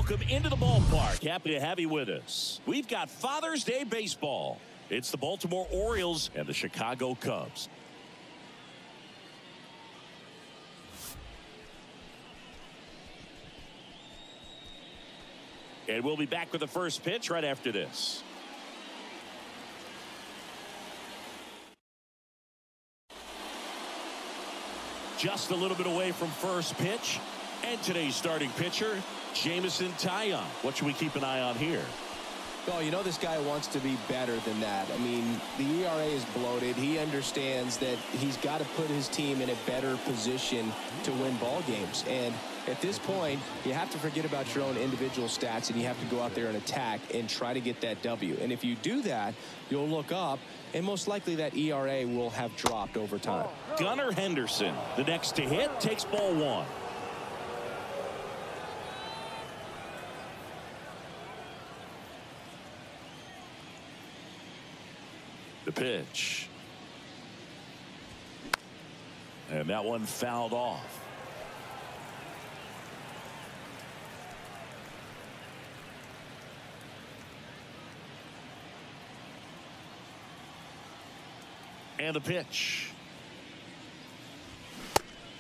welcome into the ballpark. Happy to have you with us. We've got Father's Day baseball. It's the Baltimore Orioles and the Chicago Cubs. And we'll be back with the first pitch right after this. Just a little bit away from first pitch. And today's starting pitcher, Jameson Taillon. What should we keep an eye on here? Oh, you know this guy wants to be better than that. I mean, the ERA is bloated. He understands that he's got to put his team in a better position to win ball games. And at this point, you have to forget about your own individual stats, and you have to go out there and attack and try to get that W. And if you do that, you'll look up, and most likely that ERA will have dropped over time. Gunnar Henderson, the next to hit, takes ball one. The pitch. And that one fouled off. And the pitch.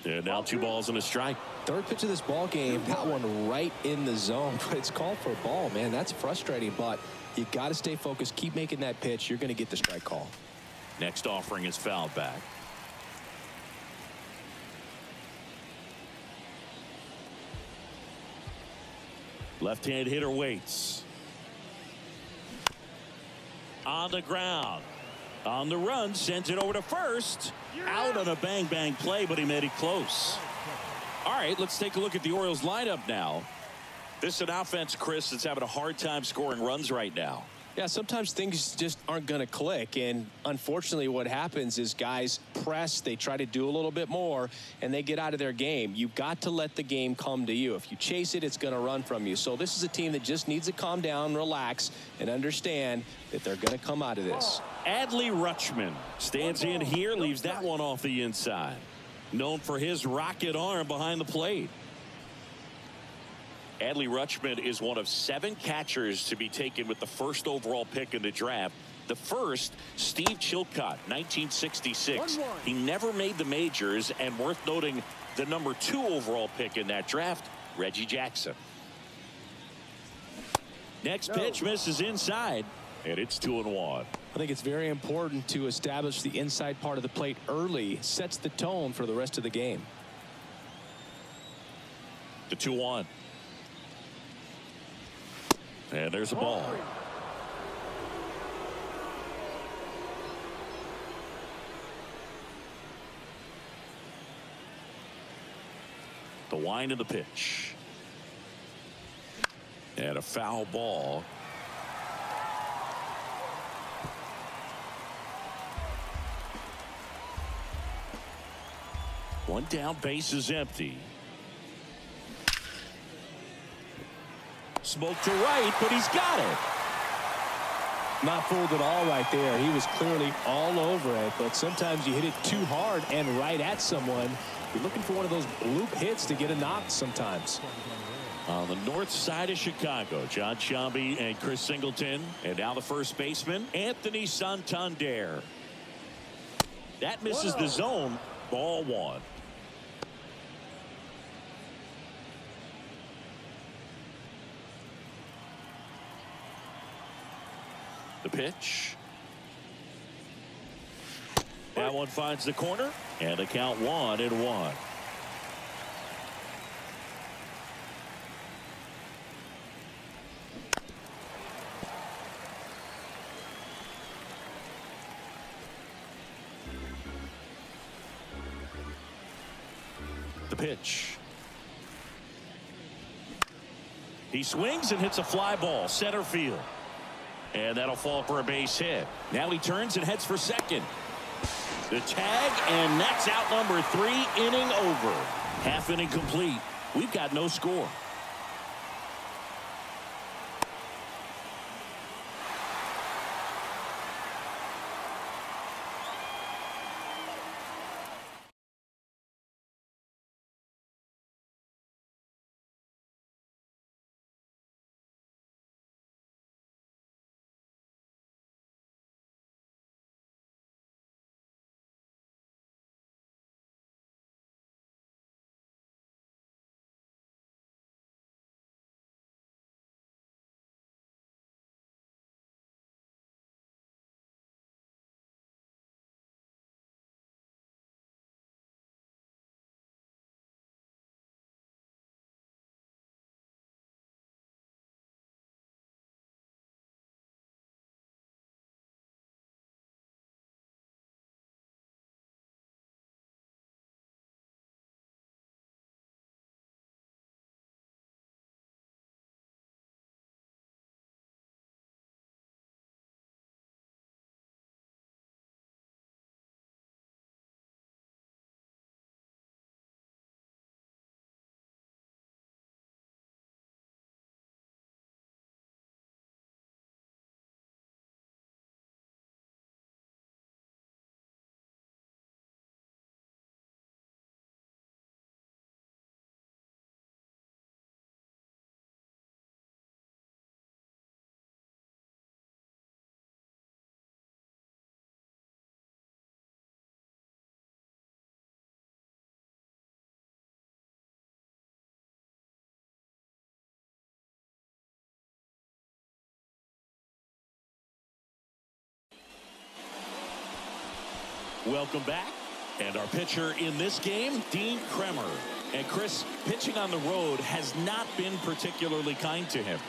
And now 2 balls and a strike. Third pitch of this ball game, that one right in the zone, but it's called for a ball, man. That's frustrating, but you got to stay focused. Keep making that pitch. You're going to get the strike call. Next offering is fouled back. Left-hand hitter waits. On the ground. On the run, sends it over to first. Out on a bang-bang play, but he made it close. All right, let's take a look at the Orioles lineup now. This is an offense, Chris, that's having a hard time scoring runs right now. Yeah, sometimes things just aren't going to click, and unfortunately what happens is guys press, they try to do a little bit more, and they get out of their game. You've got to let the game come to you. If you chase it, it's going to run from you. So this is a team that just needs to calm down, relax, and understand that they're going to come out of this. Adley Rutschman stands in here, leaves that one off the inside. Known for his rocket arm behind the plate. Adley Rutschman is one of 7 catchers to be taken with the first overall pick in the draft. The first, Steve Chilcott, 1966. He never made the majors, and worth noting, the number 2 overall pick in that draft, Reggie Jackson. Next pitch misses inside, and it's 2-1. I think it's very important to establish the inside part of the plate early. Sets the tone for the rest of the game. The 2-1. And there's a ball. The wind of the pitch. And a foul ball. One down, base is empty. Smoke to right, but he's got it. Not fooled at all right there. He was clearly all over it, but sometimes you hit it too hard and right at someone. You're looking for one of those bloop hits to get a knock sometimes. On the north side of Chicago, John Sciambi and Chris Singleton. And now the first baseman, Anthony Santander. That misses the zone. Ball 1. The pitch. That one finds the corner, and the count 1-1. The pitch. He swings and hits a fly ball, center field. And that'll fall for a base hit. Now he turns and heads for second. The tag, and that's out number 3, inning over. Half inning complete. We've got no score. Welcome back. And our pitcher in this game, Dean Kremer. And Chris, pitching on the road has not been particularly kind to him.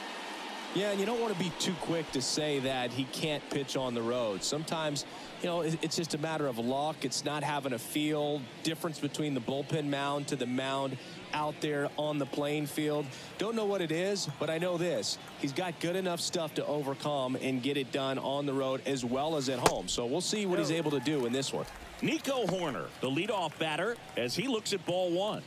Yeah, and you don't want to be too quick to say that he can't pitch on the road. Sometimes, you know, it's just a matter of luck. It's not having a feel difference between the bullpen mound to the mound out there on the playing field. Don't know what it is, but I know this. He's got good enough stuff to overcome and get it done on the road as well as at home. So we'll see what he's able to do in this one. Nico Horner, the leadoff batter, as he looks at ball one.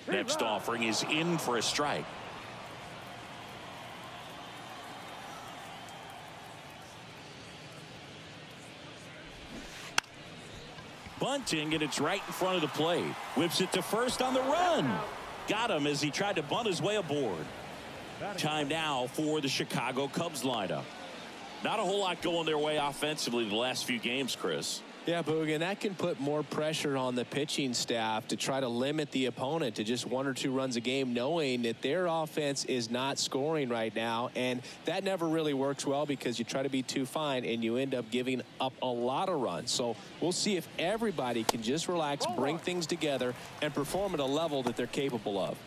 Next offering is in for a strike. Bunting, and it's right in front of the plate. Whips it to first on the run. Got him as he tried to bunt his way aboard. Time now for the Chicago Cubs lineup. Not a whole lot going their way offensively the last few games, Chris. Yeah, Boog, and that can put more pressure on the pitching staff to try to limit the opponent to just 1 or 2 runs a game, knowing that their offense is not scoring right now. And that never really works well because you try to be too fine and you end up giving up a lot of runs. So we'll see if everybody can just relax, bring things together, and perform at a level that they're capable of.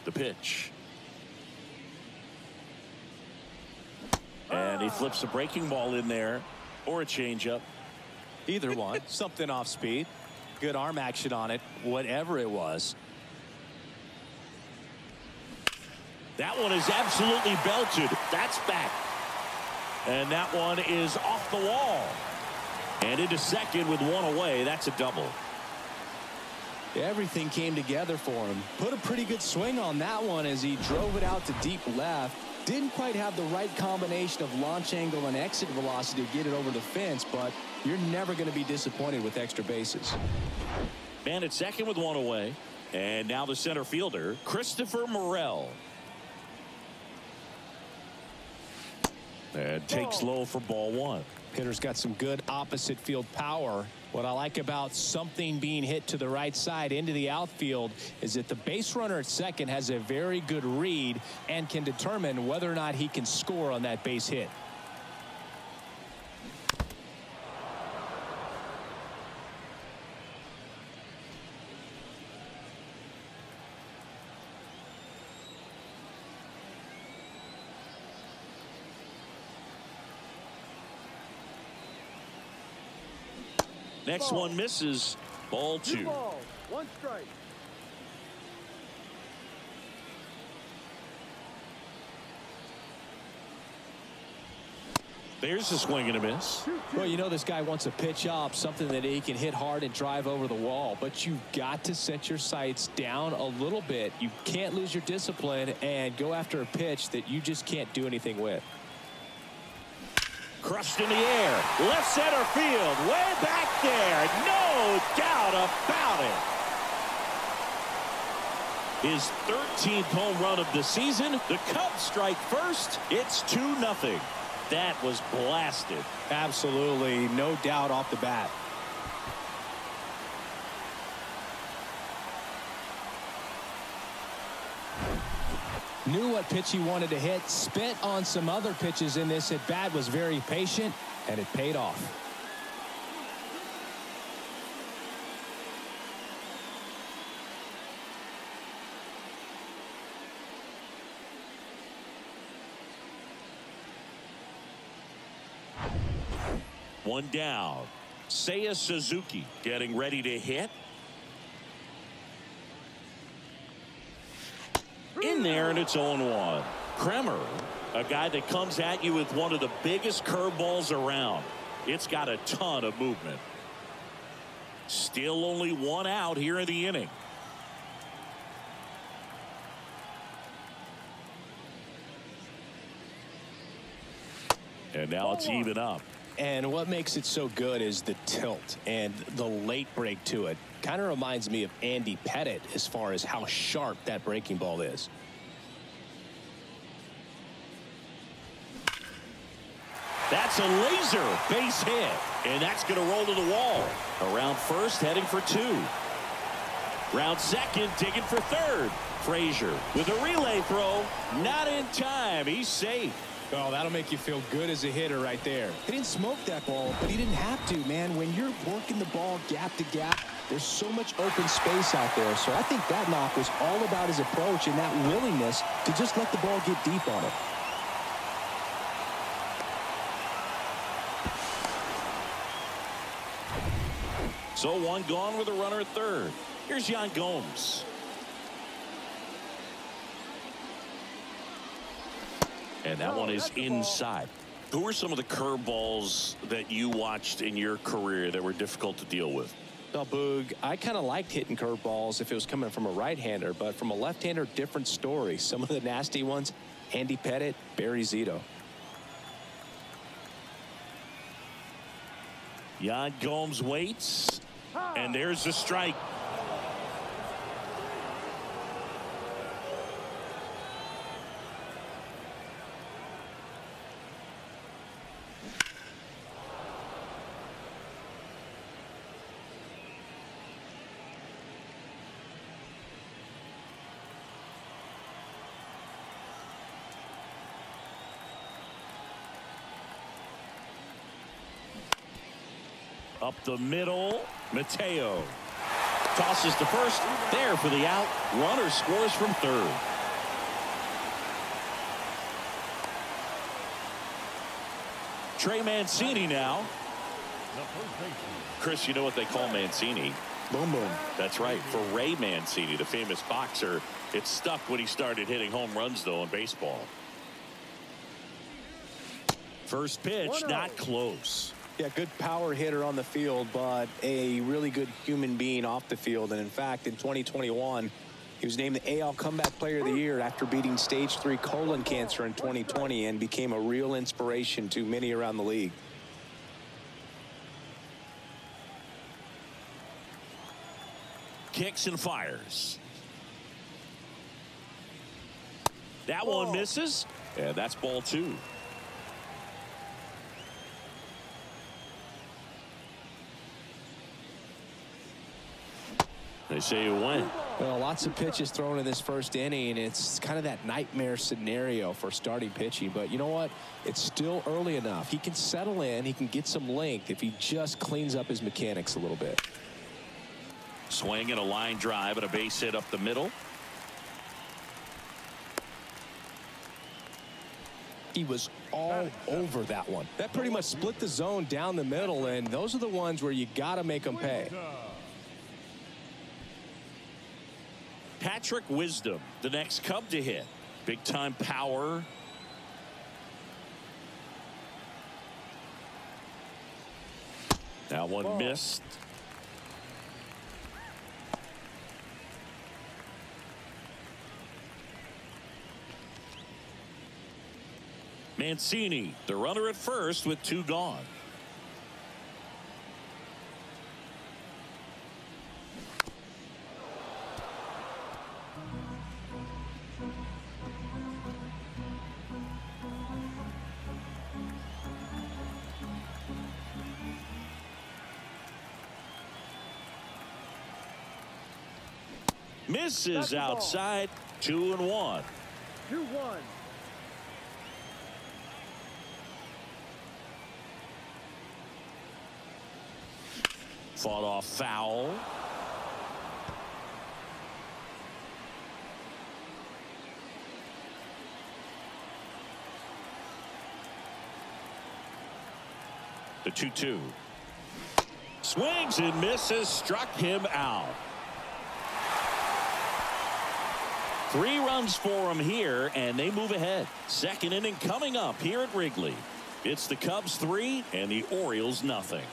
The pitch. And he flips a breaking ball in there, or a changeup. Either one. Something off speed. Good arm action on it, whatever it was. That one is absolutely belted. That's back. And that one is off the wall. And into second with one away. That's a double. Everything came together for him. Put a pretty good swing on that one as he drove it out to deep left. Didn't quite have the right combination of launch angle and exit velocity to get it over the fence, but you're never going to be disappointed with extra bases. Man at second with one away. And now the center fielder, Christopher Morel. And takes low for ball one. Hitter's got some good opposite field power. What I like about something being hit to the right side into the outfield is that the base runner at second has a very good read and can determine whether or not he can score on that base hit. Next one misses. Ball two. 1 strike. There's a swing and a miss. Well, you know this guy wants a pitch up, something that he can hit hard and drive over the wall. But you've got to set your sights down a little bit. You can't lose your discipline and go after a pitch that you just can't do anything with. Crushed in the air. Left center field. Way back there. No doubt about it. His 13th home run of the season. The Cubs strike first. It's 2-0. That was blasted. Absolutely. No doubt off the bat. Knew what pitch he wanted to hit, spent on some other pitches in this at bat, was very patient, and it paid off. One down. Seiya Suzuki getting ready to hit. In there, and it's 0-1. Kremer, a guy that comes at you with one of the biggest curveballs around. It's got a ton of movement. Still only one out here in the inning. And now it's even up. And what makes it so good is the tilt and the late break to it. Kind of reminds me of Andy Pettitte as far as how sharp that breaking ball is. That's a laser base hit, and that's going to roll to the wall. Around first, heading for two. Round second, digging for third. Frazier with a relay throw. Not in time. He's safe. Oh, that'll make you feel good as a hitter right there. He didn't smoke that ball, but he didn't have to, man. When you're working the ball gap to gap, there's so much open space out there. So I think that knock was all about his approach and that willingness to just let the ball get deep on it. So one gone with a runner at third. Here's Yan Gomes. And that one is inside. Who were some of the curveballs that you watched in your career that were difficult to deal with? Well, Boog, I kind of liked hitting curveballs if it was coming from a right-hander, but from a left-hander, different story. Some of the nasty ones, Andy Pettit, Barry Zito. Yan Gomes waits, and there's the strike. Up the middle, Mateo tosses to first, there for the out. Runner scores from third. Trey Mancini now. Chris, you know what they call Mancini? Boom, boom. That's right. For Ray Mancini, the famous boxer, it stuck when he started hitting home runs, though, in baseball. First pitch, not close. Yeah, good power hitter on the field, but a really good human being off the field. And in fact, in 2021, he was named the AL Comeback Player of the Year after beating stage 3 colon cancer in 2020 and became a real inspiration to many around the league. Kicks and fires. That one misses, and that's ball 2. They say you win. Well, lots of pitches thrown in this first inning. It's kind of that nightmare scenario for starting pitching. But you know what? It's still early enough. He can settle in. He can get some length if he just cleans up his mechanics a little bit. Swing and a line drive and a base hit up the middle. He was all over that one. That pretty much split the zone down the middle, and those are the ones where you got to make them pay. Patrick Wisdom, the next Cub to hit. Big time power. That one missed. Mancini, the runner at first with 2 gone. Misses outside. 2-1. 2-1. Fought off foul. The 2-2. Swings and misses. Struck him out. 3 runs for him here, and they move ahead. Second inning coming up here at Wrigley. It's the Cubs 3 and the Orioles nothing.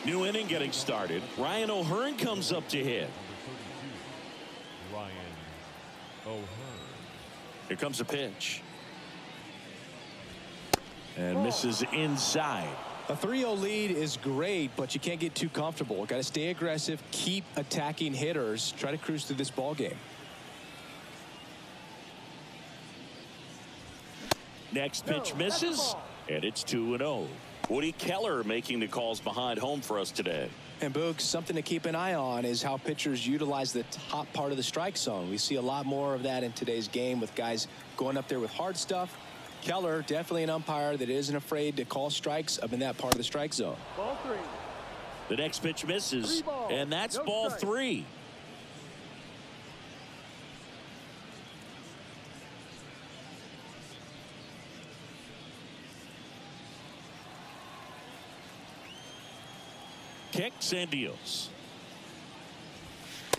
New inning getting started. Ryan O'Hearn comes up to hit. Ryan O'Hearn. Here comes a pitch. And misses inside. A 3-0 lead is great, but you can't get too comfortable. Got to stay aggressive, keep attacking hitters, try to cruise through this ball game. Next pitch misses, and it's 2-0. Woody Keller making the calls behind home for us today. And Boog, something to keep an eye on is how pitchers utilize the top part of the strike zone. We see a lot more of that in today's game with guys going up there with hard stuff. Keller, definitely an umpire that isn't afraid to call strikes up in that part of the strike zone. Ball 3. The next pitch misses, and that's ball 3. Kicks and deals.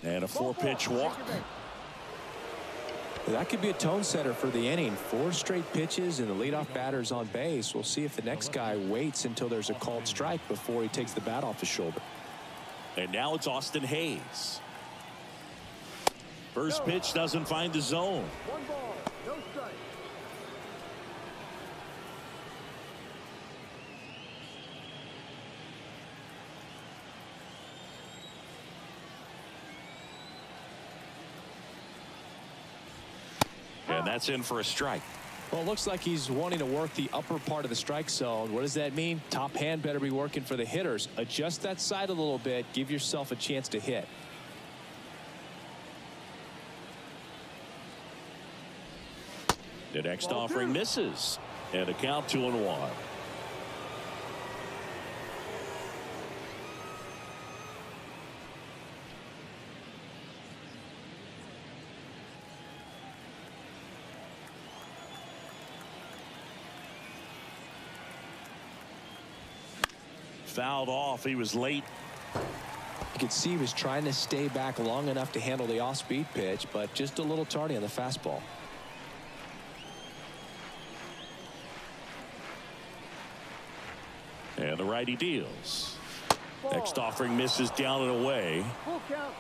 And a 4-pitch walk. That could be a tone setter for the inning. 4 straight pitches and the leadoff batter's on base. We'll see if the next guy waits until there's a called strike before he takes the bat off his shoulder. And now it's Austin Hayes. First pitch doesn't find the zone. 1 ball, no strike. And that's in for a strike. Well, it looks like he's wanting to work the upper part of the strike zone. What does that mean? Top hand better be working for the hitters. Adjust that side a little bit. Give yourself a chance to hit. The next offering misses. And a count 2-1. Fouled off. He was late. You could see he was trying to stay back long enough to handle the off-speed pitch, but just a little tardy on the fastball. And the righty deals. Next offering misses down and away. Full count.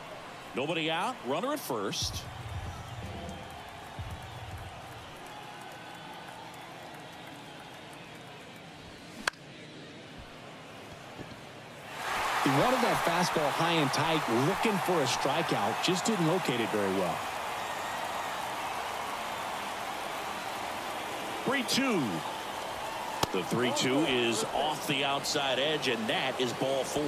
Nobody out. Runner at first. He wanted that fastball high and tight, looking for a strikeout. Just didn't locate it very well. 3-2. The 3-2 is off the outside edge, and that is ball 4.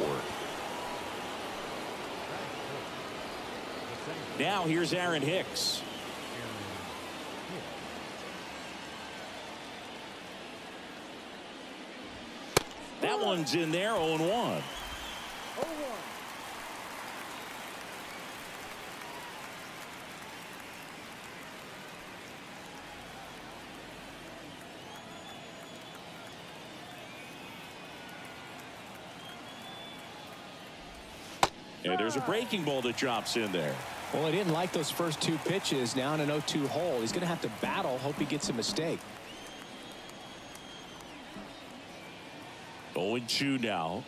Now here's Aaron Hicks. That one's in there, 0-1. 0-1. And there's a breaking ball that drops in there. Well, he didn't like those first 2 pitches. Now in an 0-2 hole, he's going to have to battle. Hope he gets a mistake. 0-2 now.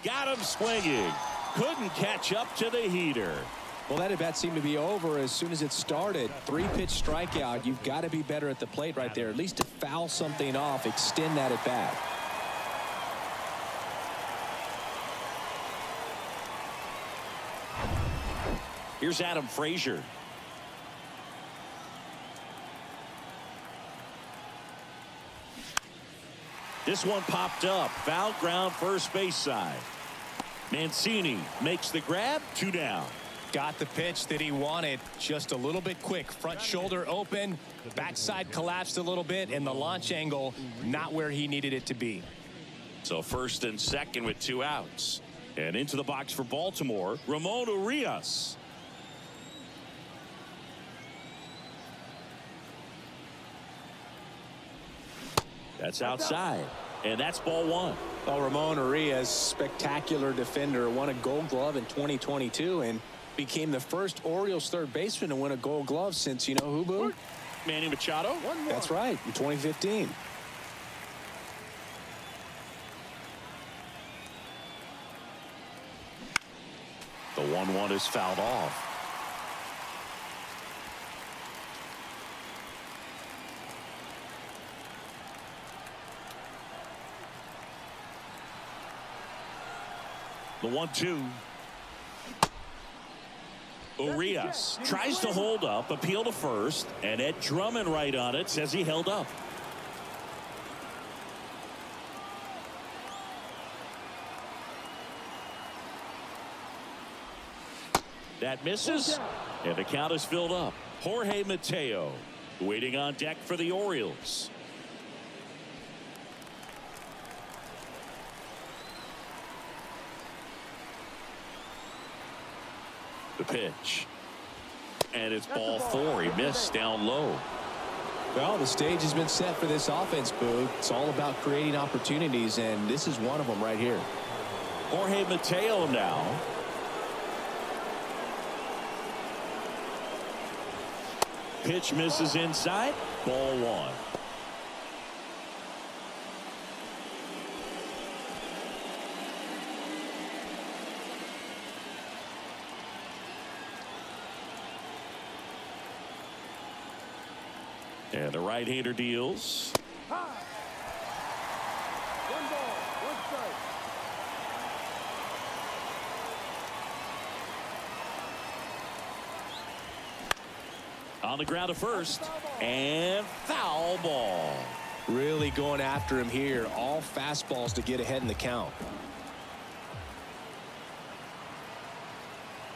Got him swinging. Couldn't catch up to the heater. Well, that at bat seemed to be over as soon as it started. 3-pitch strikeout. You've got to be better at the plate right there. At least to foul something off, extend that at bat. Here's Adam Frazier. This one popped up. Foul ground, first base side. Mancini makes the grab. 2 down. Got the pitch that he wanted. Just a little bit quick. Front shoulder open. Backside collapsed a little bit. And the launch angle not where he needed it to be. So first and second with 2 outs. And into the box for Baltimore, Ramon Urias. That's outside. And that's ball 1. Well, Ramon Urias, spectacular defender, won a Gold Glove in 2022 and became the first Orioles third baseman to win a Gold Glove since, you know who, Boo? Manny Machado. 1-1. That's right, in 2015. The 1-1 is fouled off. The 1-2. Orioles tries to hold up, appeal to first, and Ed Drummond right on it says he held up. That misses, and the count is filled up. Jorge Mateo waiting on deck for the Orioles. The pitch. And it's ball 4. He missed down low. Well, the stage has been set for this offense, Boog. It's all about creating opportunities, and this is one of them right here. Jorge Mateo now. Pitch misses inside. Ball 1. And the right-hander deals. High. 1 ball, 1 strike. On the ground to first. And foul ball. Really going after him here. All fastballs to get ahead in the count.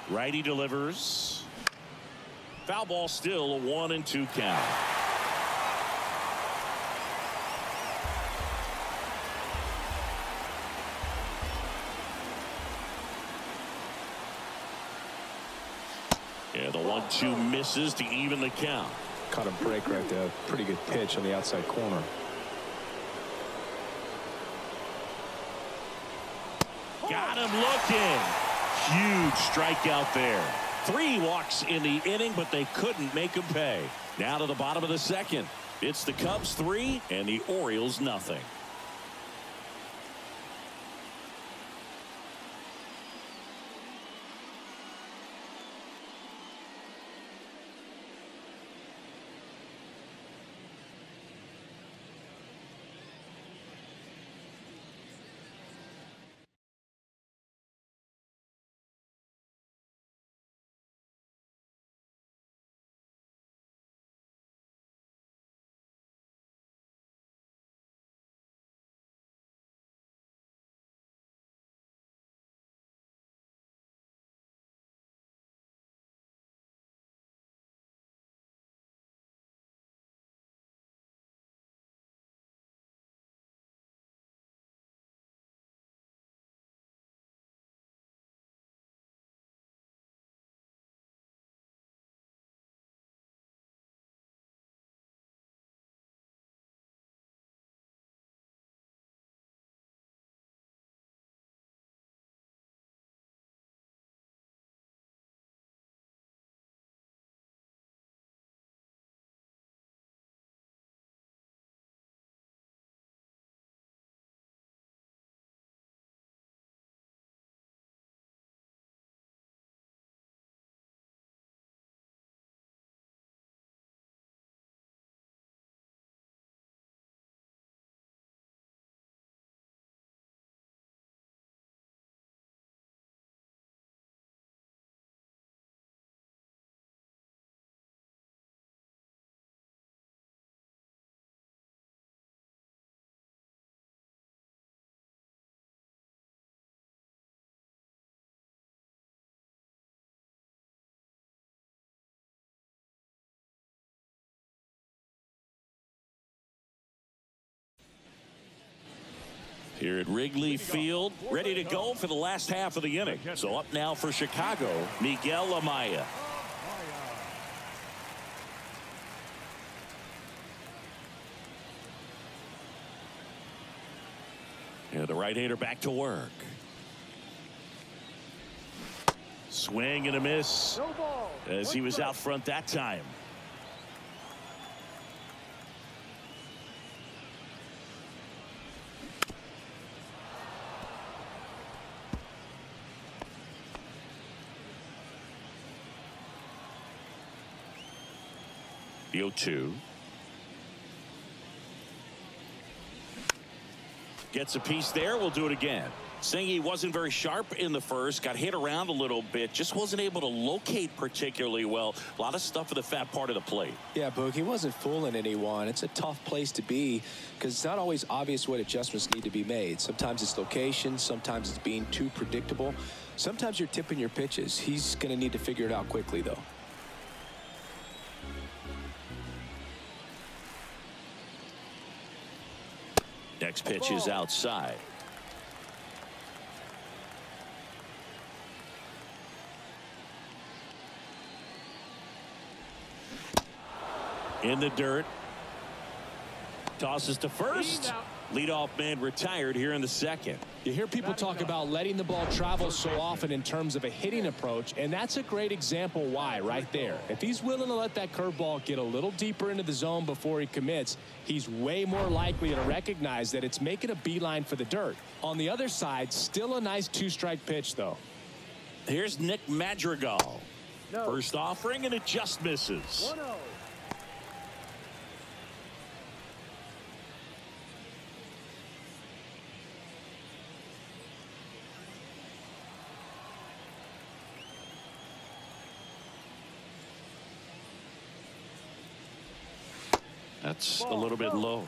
Righty delivers. Foul ball, still a 1-2 count. Yeah, the 1-2 misses to even the count. Caught a break right there. Pretty good pitch on the outside corner. Got him looking. Huge strikeout there. 3 walks in the inning, but they couldn't make him pay. Now to the bottom of the second. It's the Cubs 3 and the Orioles nothing. Here at Wrigley Field, ready to go for the last half of the inning. So up now for Chicago, Miguel Amaya. And the right-hander back to work. Swing and a miss as he was out front that time. The 0-2. Gets a piece there. We'll do it again. Saying he wasn't very sharp in the first, got hit around a little bit, just wasn't able to locate particularly well. A lot of stuff in the fat part of the plate. Yeah, Boog, he wasn't fooling anyone. It's a tough place to be because it's not always obvious what adjustments need to be made. Sometimes it's location, sometimes it's being too predictable. Sometimes you're tipping your pitches. He's going to need to figure it out quickly, though. Next pitch is outside. In the dirt. Tosses to first. Leadoff man retired here in the second. You hear people talk about letting the ball travel so often in terms of a hitting approach, and that's a great example why right there. If he's willing to let that curveball get a little deeper into the zone before he commits, he's way more likely to recognize that it's making a beeline for the dirt. On the other side, still a nice two-strike pitch, though. Here's Nick Madrigal. First offering, and it just misses. 1-0. That's a little bit low.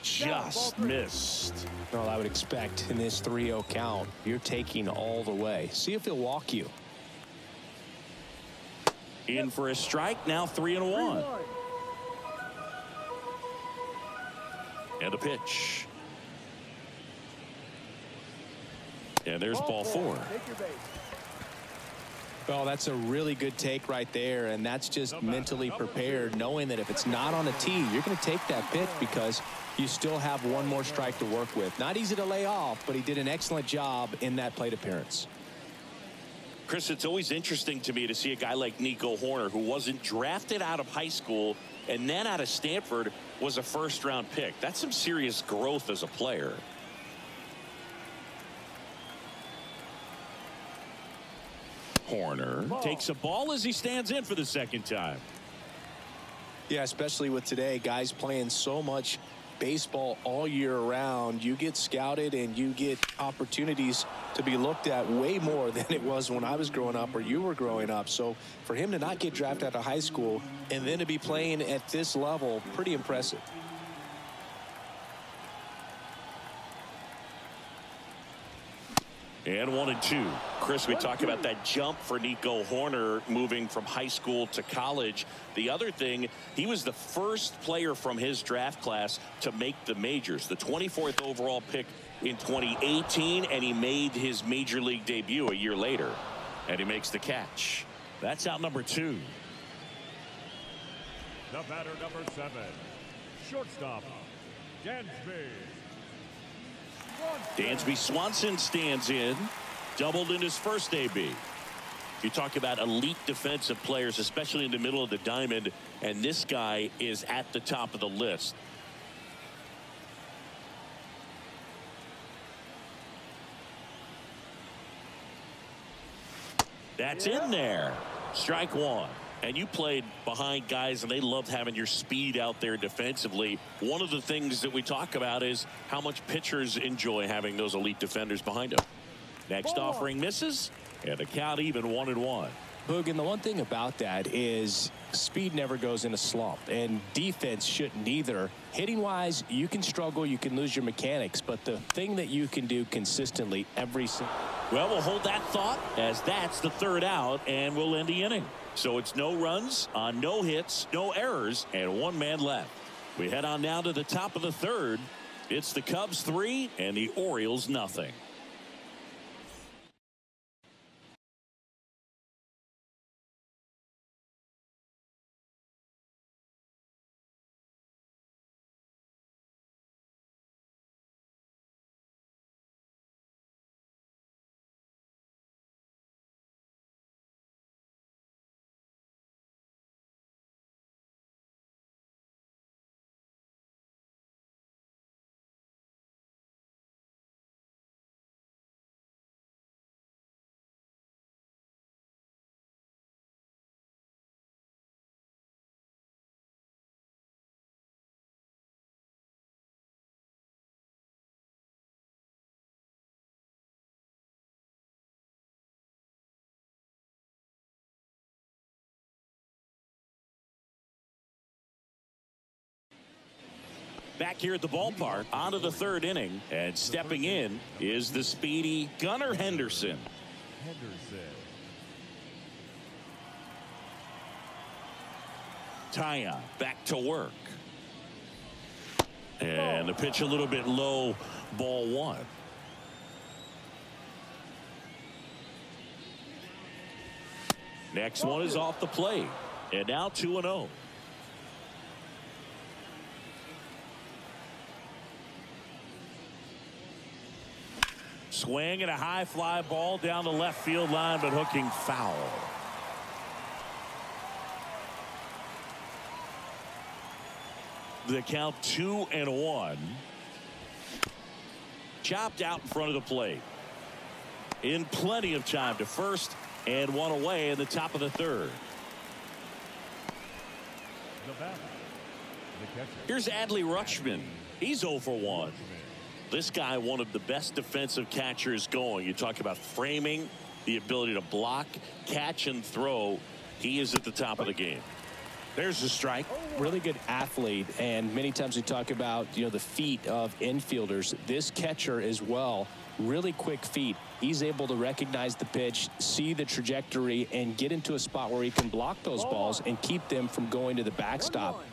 Just missed. Well, I would expect in this 3-0 count, you're taking all the way. See if he'll walk you. In for a strike, now 3-1. And a pitch. And there's ball 4. Take your base. Well, that's a really good take right there, and that's just mentally prepared, knowing that if it's not on a tee, you're going to take that pitch because you still have one more strike to work with. Not easy to lay off, but he did an excellent job in that plate appearance. Chris, it's always interesting to me to see a guy like Nico Hoerner, who wasn't drafted out of high school and then out of Stanford was a first-round pick. That's some serious growth as a player. Hoerner takes a ball as he stands in for the second time. Yeah, especially with today, guys playing so much baseball all year round. You get scouted and you get opportunities to be looked at way more than it was when I was growing up or you were growing up. So for him to not get drafted out of high school and then to be playing at this level, pretty impressive. And 1-2. Chris, we talk about that jump for Nico Hoerner moving from high school to college. The other thing, he was the first player from his draft class to make the majors. The 24th overall pick in 2018, and he made his major league debut a year later. And he makes the catch. That's out number 2. The batter, number 7, shortstop, Dansby. Dansby Swanson stands in. Doubled in his first AB. You talk about elite defensive players, especially in the middle of the diamond, and this guy is at the top of the list. That's in there. Strike 1. And you played behind guys, and they loved having your speed out there defensively. One of the things that we talk about is how much pitchers enjoy having those elite defenders behind them. Next offering misses, and the count even 1-1. Boog, and the one thing about that is speed never goes in a slump, and defense shouldn't either. Hitting-wise, you can struggle, you can lose your mechanics, but the thing that you can do consistently every single... Well, we'll hold that thought as that's the third out, and we'll end the inning. So it's no runs on no hits, no errors, and 1 man left. We head on now to the top of the third. It's the Cubs 3 and the Orioles nothing. Back here at the ballpark, on to the third inning, and stepping in is the speedy Gunnar Henderson. Taya back to work. And the pitch a little bit low, ball one. Next one is off the plate. And now 2-0. Swing and a high fly ball down the left field line, but hooking foul. The count 2-1. Chopped out in front of the plate. In plenty of time to first, and one away in the top of the third. Here's Adley Rutschman. He's 0 for 1. This guy, one of the best defensive catchers going. You talk about framing, the ability to block, catch, and throw. He is at the top of the game. There's the strike. Really good athlete, and many times we talk about, the feet of infielders. This catcher as well, really quick feet. He's able to recognize the pitch, see the trajectory, and get into a spot where he can block those balls and keep them from going to the backstop.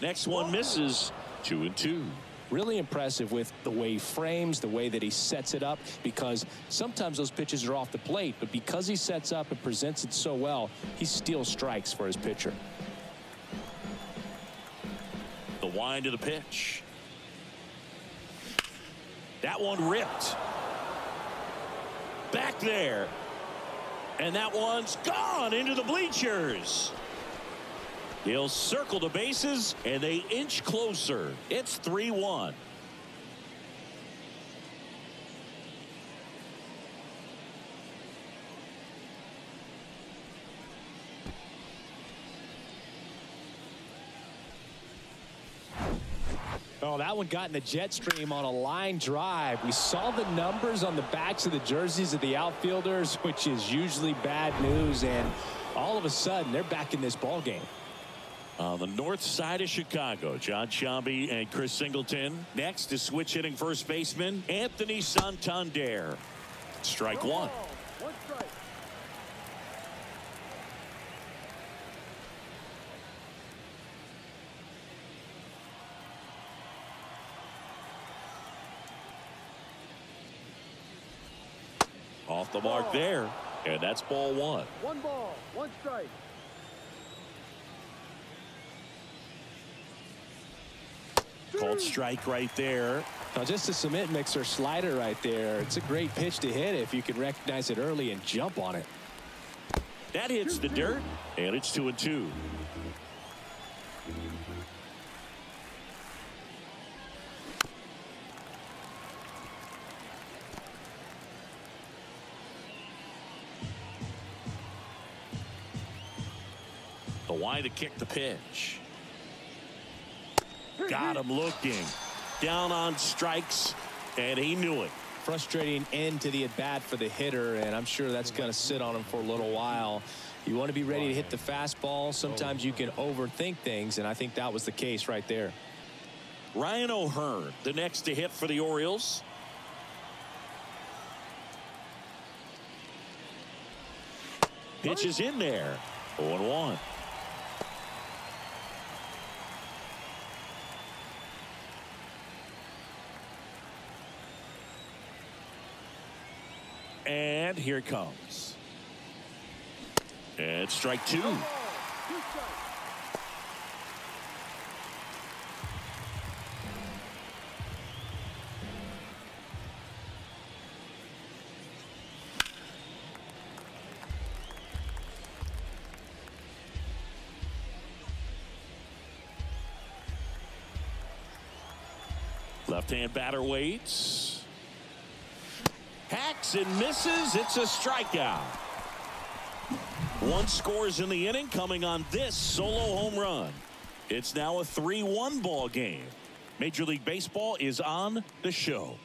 Next one misses. 2-2. Really impressive with the way he frames, the way that he sets it up, because sometimes those pitches are off the plate, but because he sets up and presents it so well, he steals strikes for his pitcher. The wind of the pitch. That one ripped. Back there. And that one's gone into the bleachers. He'll circle the bases, and they inch closer. It's 3-1. Oh, that one got in the jet stream on a line drive. We saw the numbers on the backs of the jerseys of the outfielders, which is usually bad news, and all of a sudden, they're back in this ball game. On the north side of Chicago, John Sciambi and Chris Singleton. Next is switch hitting first baseman Anthony Santander. Strike one. One strike. Off the mark there, and that's ball one. One ball, one strike. Called strike right there. Now just a cement mixer slider right there. It's a great pitch to hit if you can recognize it early and jump on it. That hits the dirt, and it's 2-2. The wind to kick the pitch. Got him looking. Down on strikes, and he knew it. Frustrating end to the at-bat for the hitter, and I'm sure that's going to sit on him for a little while. You want to be ready to hit the fastball. Sometimes you can overthink things, and I think that was the case right there. Ryan O'Hearn, the next to hit for the Orioles. Pitch is in there. 0-1. And here it comes. And strike two. Left-hand batter waits. Hacks and misses. It's a strikeout. One scores in the inning coming on this solo home run. It's now a 3-1 ball game. Major League Baseball is on the show.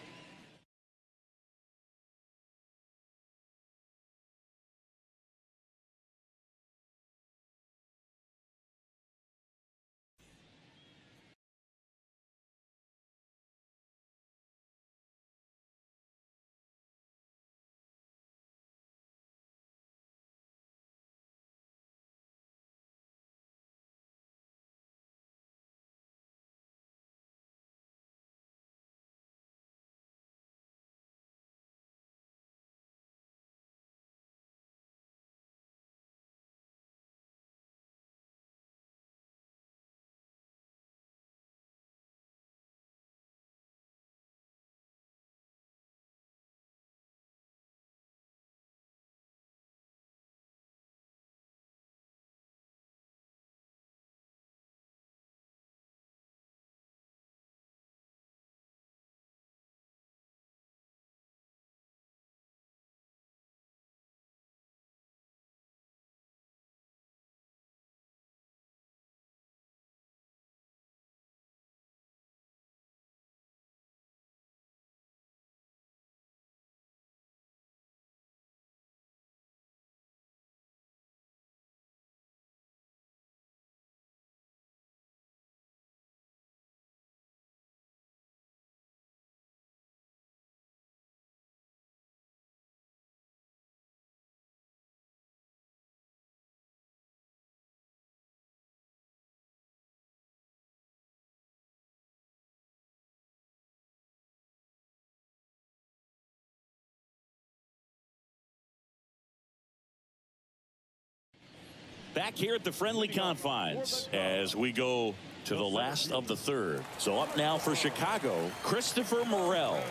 Back here at the friendly confines as we go to the last of the third. So up now for Chicago, Christopher Morel.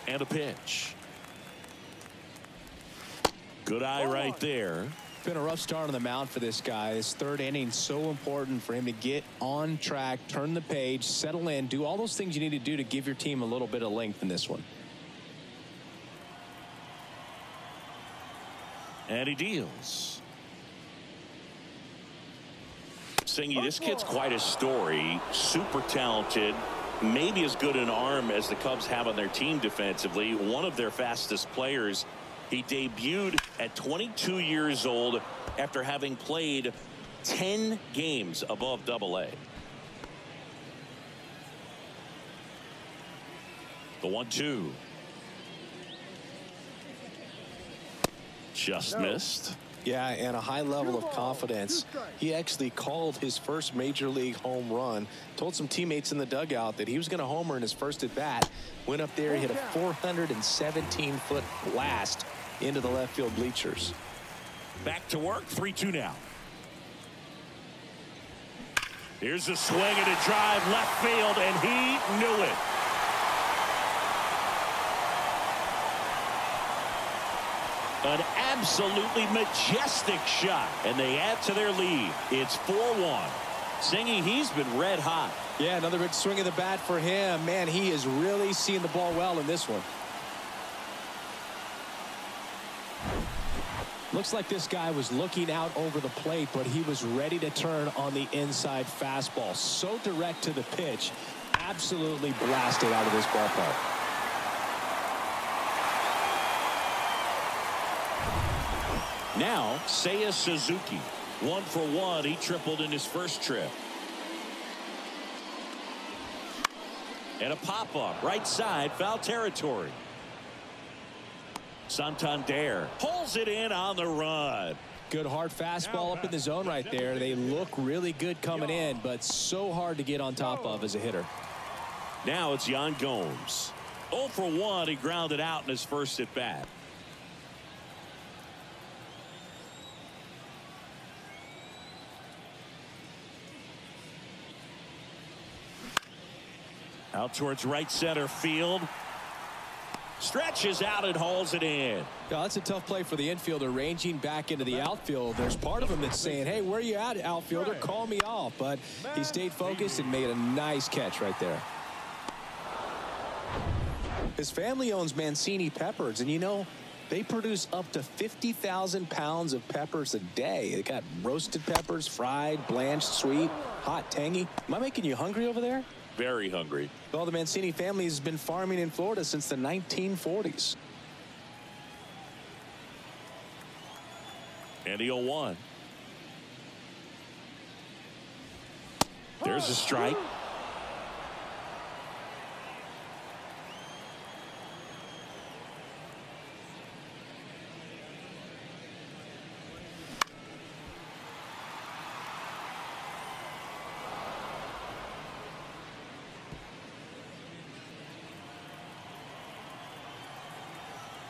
And a pitch. Good eye right there. Been a rough start on the mound for this guy. This third inning, so important for him to get on track, turn the page, settle in, do all those things you need to do to give your team a little bit of length in this one. And he deals. Singy, this kid's quite a story. Super talented. Maybe as good an arm as the Cubs have on their team defensively. One of their fastest players. He debuted at 22 years old after having played 10 games above Double-A. The 1-2. Just missed. Yeah, and a high level of confidence. He actually called his first major league home run. Told some teammates in the dugout that he was going to homer in his first at bat. Went up there, hit a 417-foot blast into the left field bleachers. Back to work, 3-2 now. Here's a swing and a drive left field, and he knew it. An absolutely majestic shot, and they add to their lead. It's 4-1. Singy, he's been red hot. Yeah, another good swing of the bat for him. Man, he is really seeing the ball well in this one. Looks like this guy was looking out over the plate, but he was ready to turn on the inside fastball. So direct to the pitch. Absolutely blasted out of this ballpark. Now, Seiya Suzuki. 1 for 1. He tripled in his first trip. And a pop-up. Right side, foul territory. Santander pulls it in on the run. Good hard fastball up in the zone right there. They look really good coming in, but so hard to get on top of as a hitter. Now it's Yan Gomes. 0 for 1. He grounded out in his first at bat. Out towards right center field. Stretches out and hauls it in. Yeah, that's a tough play for the infielder, ranging back into the outfield. There's part of him that's saying, hey, where you at, outfielder? Call me off. But he stayed focused and made a nice catch right there. His family owns Mancini Peppers, and you know, They produce up to 50,000 pounds of peppers a day. They got roasted peppers, fried, blanched, sweet, hot, tangy. Am I making you hungry over there? Very hungry. Well, the Mancini family has been farming in Florida since the 1940s. And the 0-1. There's a strike.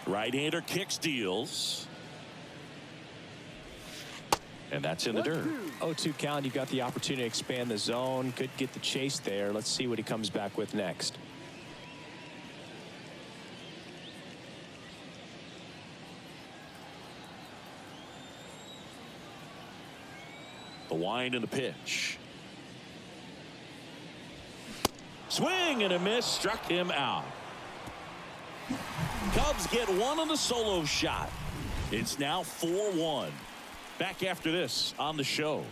Right-hander kicks, deals. And that's in the dirt. 0-2 count. You got the opportunity to expand the zone. Could get the chase there. Let's see what he comes back with next. The wind and the pitch. Swing and a miss. Struck him out. Cubs get one on the solo shot. It's now 4-1. Back after this on the show.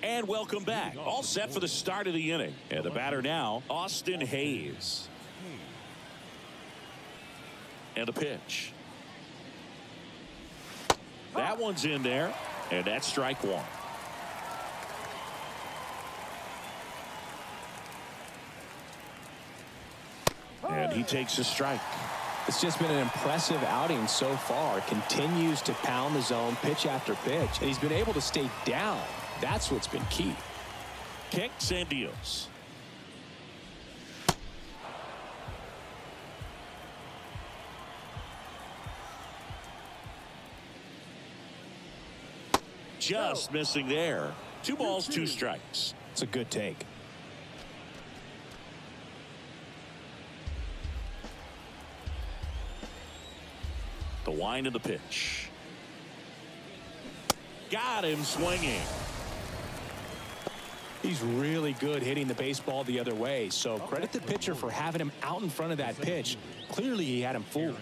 And welcome back. All set for the start of the inning. And the batter now, Austin Hayes. And a pitch. That one's in there. And that's strike one. And he takes a strike. It's just been an impressive outing so far. Continues to pound the zone pitch after pitch. And he's been able to stay down. That's what's been key. Kicks and deals. Just missing there. 2 balls, 2 strikes. It's a good take. The wind of the pitch. Got him swinging. He's really good hitting the baseball the other way. So credit the pitcher for having him out in front of that pitch. Clearly he had him fooled.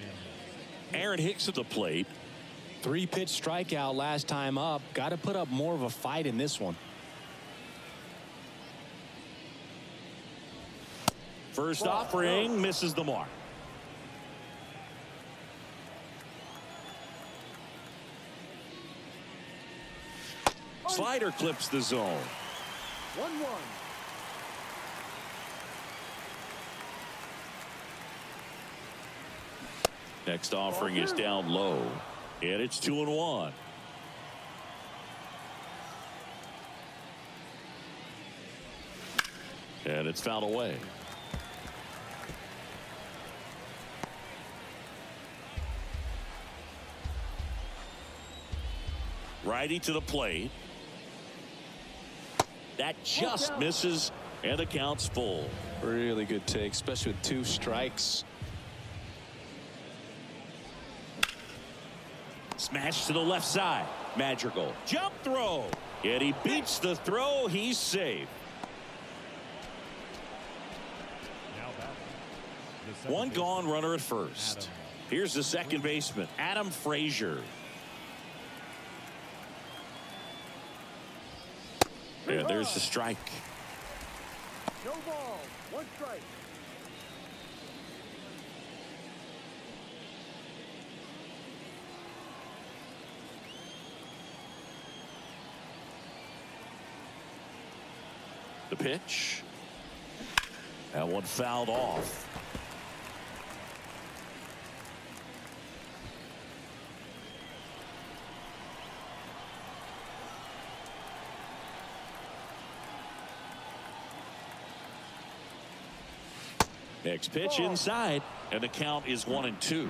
Aaron Hicks at the plate. 3-pitch strikeout last time up. Got to put up more of a fight in this one. First offering misses the mark. Slider clips the zone. 1-1. Next offering is down low, and it's 2-1. And it's fouled away. Righty to the plate. That just misses, and the count's full. Really good take, especially with 2 strikes. Smash to the left side. Madrigal. Jump throw. And he beats the throw. He's safe. One gone, runner at first. Here's the second baseman, Adam Frazier. And there's the strike. No ball. 1 strike. The pitch. That one fouled off. Next pitch inside, and the count is 1-2.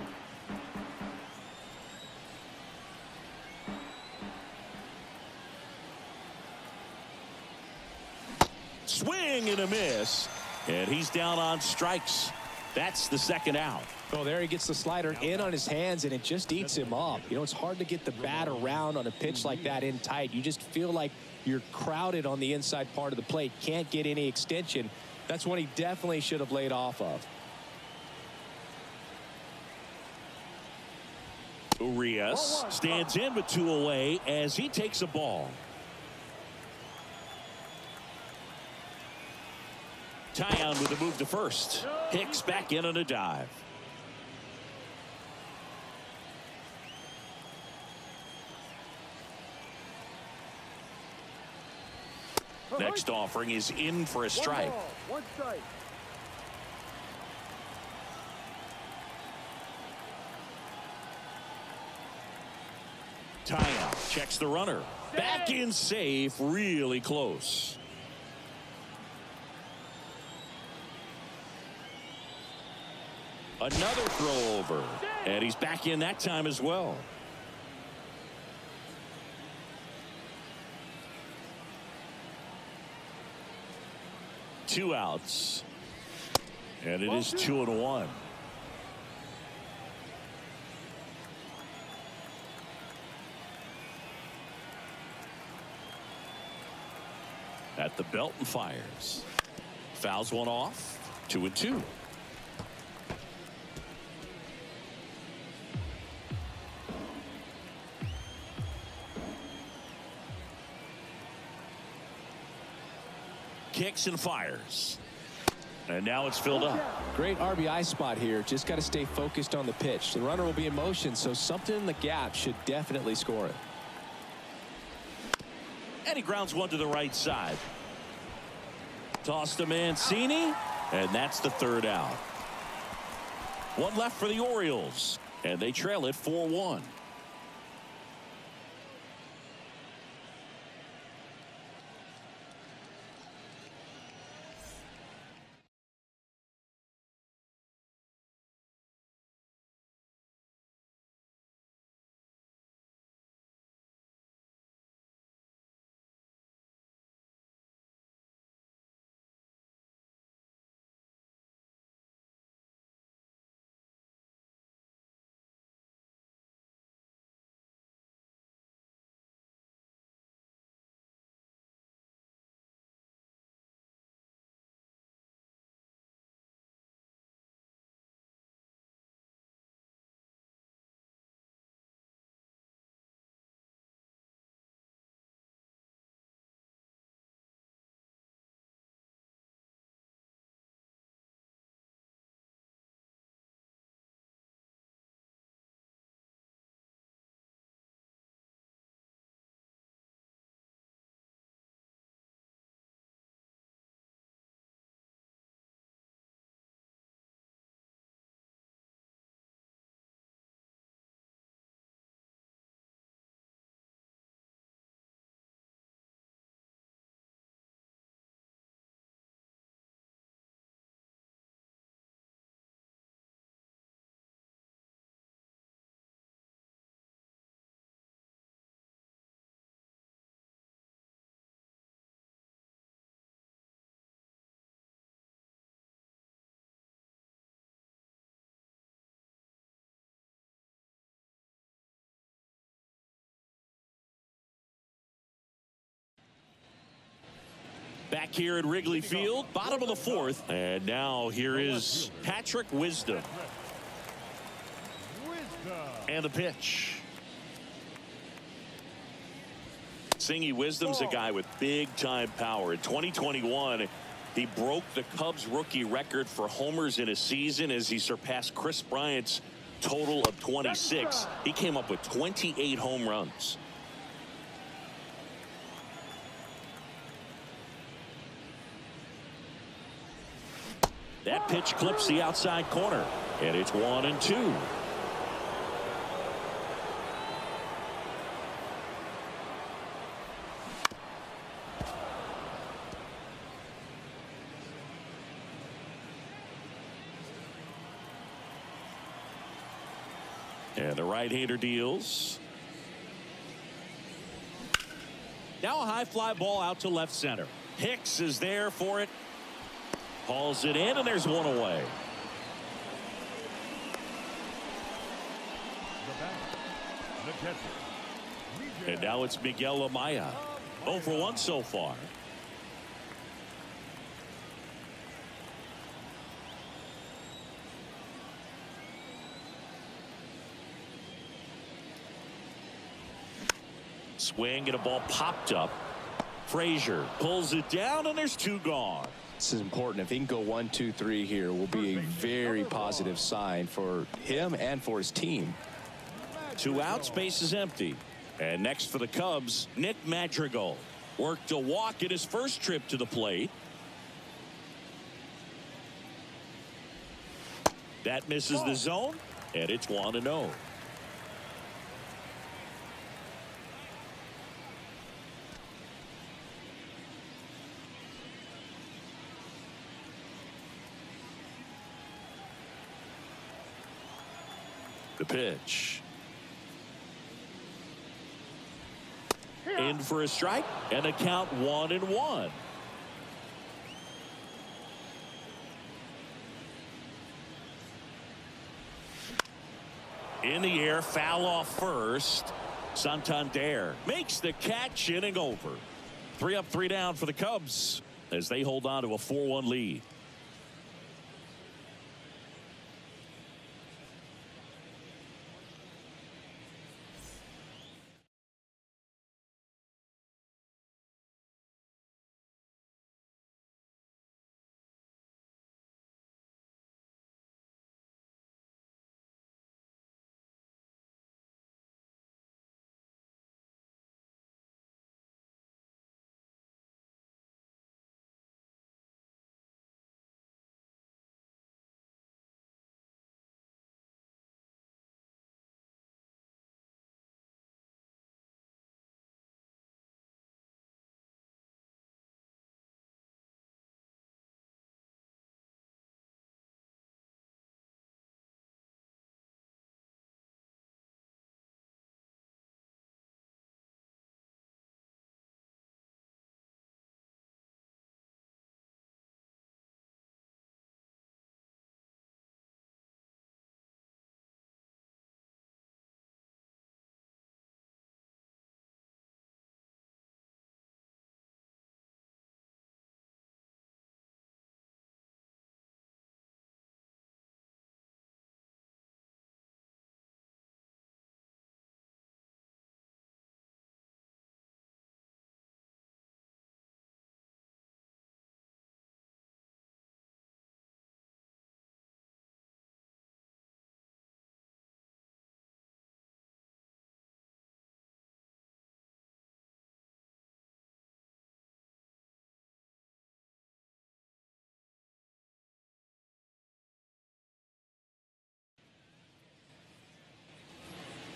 Swing and a miss, and he's down on strikes. That's the second out. Oh, there he gets the slider in on his hands, and it just eats him up. You know, it's hard to get the bat around on a pitch like that in tight. You just feel like you're crowded on the inside part of the plate. Can't get any extension. That's one he definitely should have laid off of. Urias stands in with 2 away as he takes a ball. Tyon with the move to first. Hicks back in on a dive. Next offering is in for a strike. 1 strike. Tyon checks the runner. Back in safe, really close. Another throw over, and he's back in that time as well. Two outs, and it is 2-1. At the belt and fires. Fouls one off. 2-2. Kicks and fires. And now it's filled up. Great RBI spot here. Just got to stay focused on the pitch. The runner will be in motion, so something in the gap should definitely score it. And he grounds one to the right side. Toss to Mancini, and that's the third out. One left for the Orioles, and they trail it 4-1. Back here at Wrigley Field, bottom of the fourth. And now here is Patrick Wisdom. And the pitch. Singy Wisdom's a guy with big-time power. In 2021, he broke the Cubs rookie record for homers in a season as he surpassed Chris Bryant's total of 26. He came up with 28 home runs. That pitch clips the outside corner, and it's 1-2. And the right-hander deals. Now a high fly ball out to left center. Hicks is there for it. Hauls it in, and there's one away. And now it's Miguel Amaya. 0 for 1 so far. Swing and a ball popped up. Frazier pulls it down, and there's 2 gone. This is important. If he can go 1, 2, 3 here, will be a very positive sign for him and for his team. 2 outs, base is empty. And next for the Cubs, Nick Madrigal. Worked a walk in his first trip to the plate. That misses the zone, and it's 1-0. The pitch. In for a strike, and a count 1-1. In the air, foul off first. Santander makes the catch, inning over. 3 up, 3 down for the Cubs as they hold on to a 4-1 lead.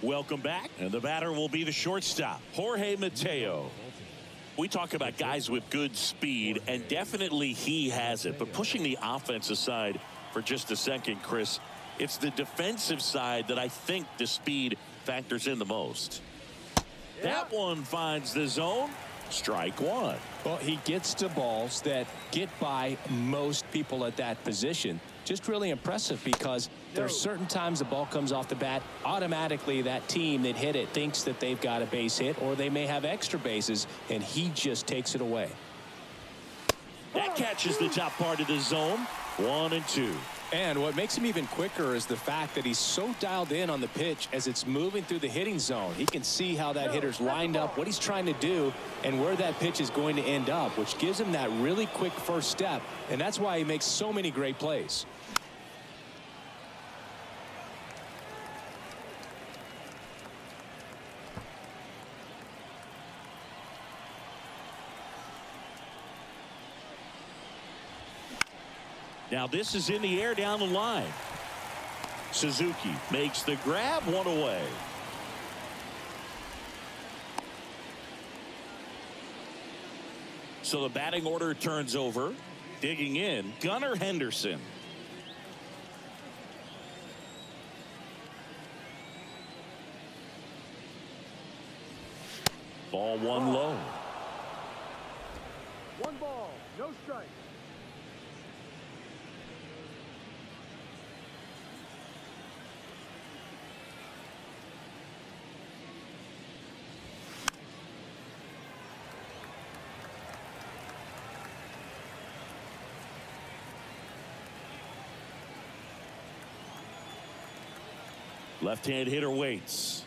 Welcome back, and the batter will be the shortstop, Jorge Mateo. We talk about guys with good speed, and definitely he has it. But pushing the offense aside for just a second, Chris, it's the defensive side that I think the speed factors in the most. That one finds the zone. Strike 1. Well, he gets to balls that get by most people at that position. Just really impressive because there's certain times the ball comes off the bat, automatically that team that hit it thinks that they've got a base hit, or they may have extra bases, and he just takes it away. That catches the top part of the zone. 1-2. And what makes him even quicker is the fact that he's so dialed in on the pitch as it's moving through the hitting zone. He can see how that hitter's lined up, what he's trying to do, and where that pitch is going to end up, which gives him that really quick first step. And that's why he makes so many great plays. Now this is in the air down the line. Suzuki makes the grab, one away. So the batting order turns over. Digging in, Gunnar Henderson. Ball one low. 1 ball, no strike. Left-hand hitter waits.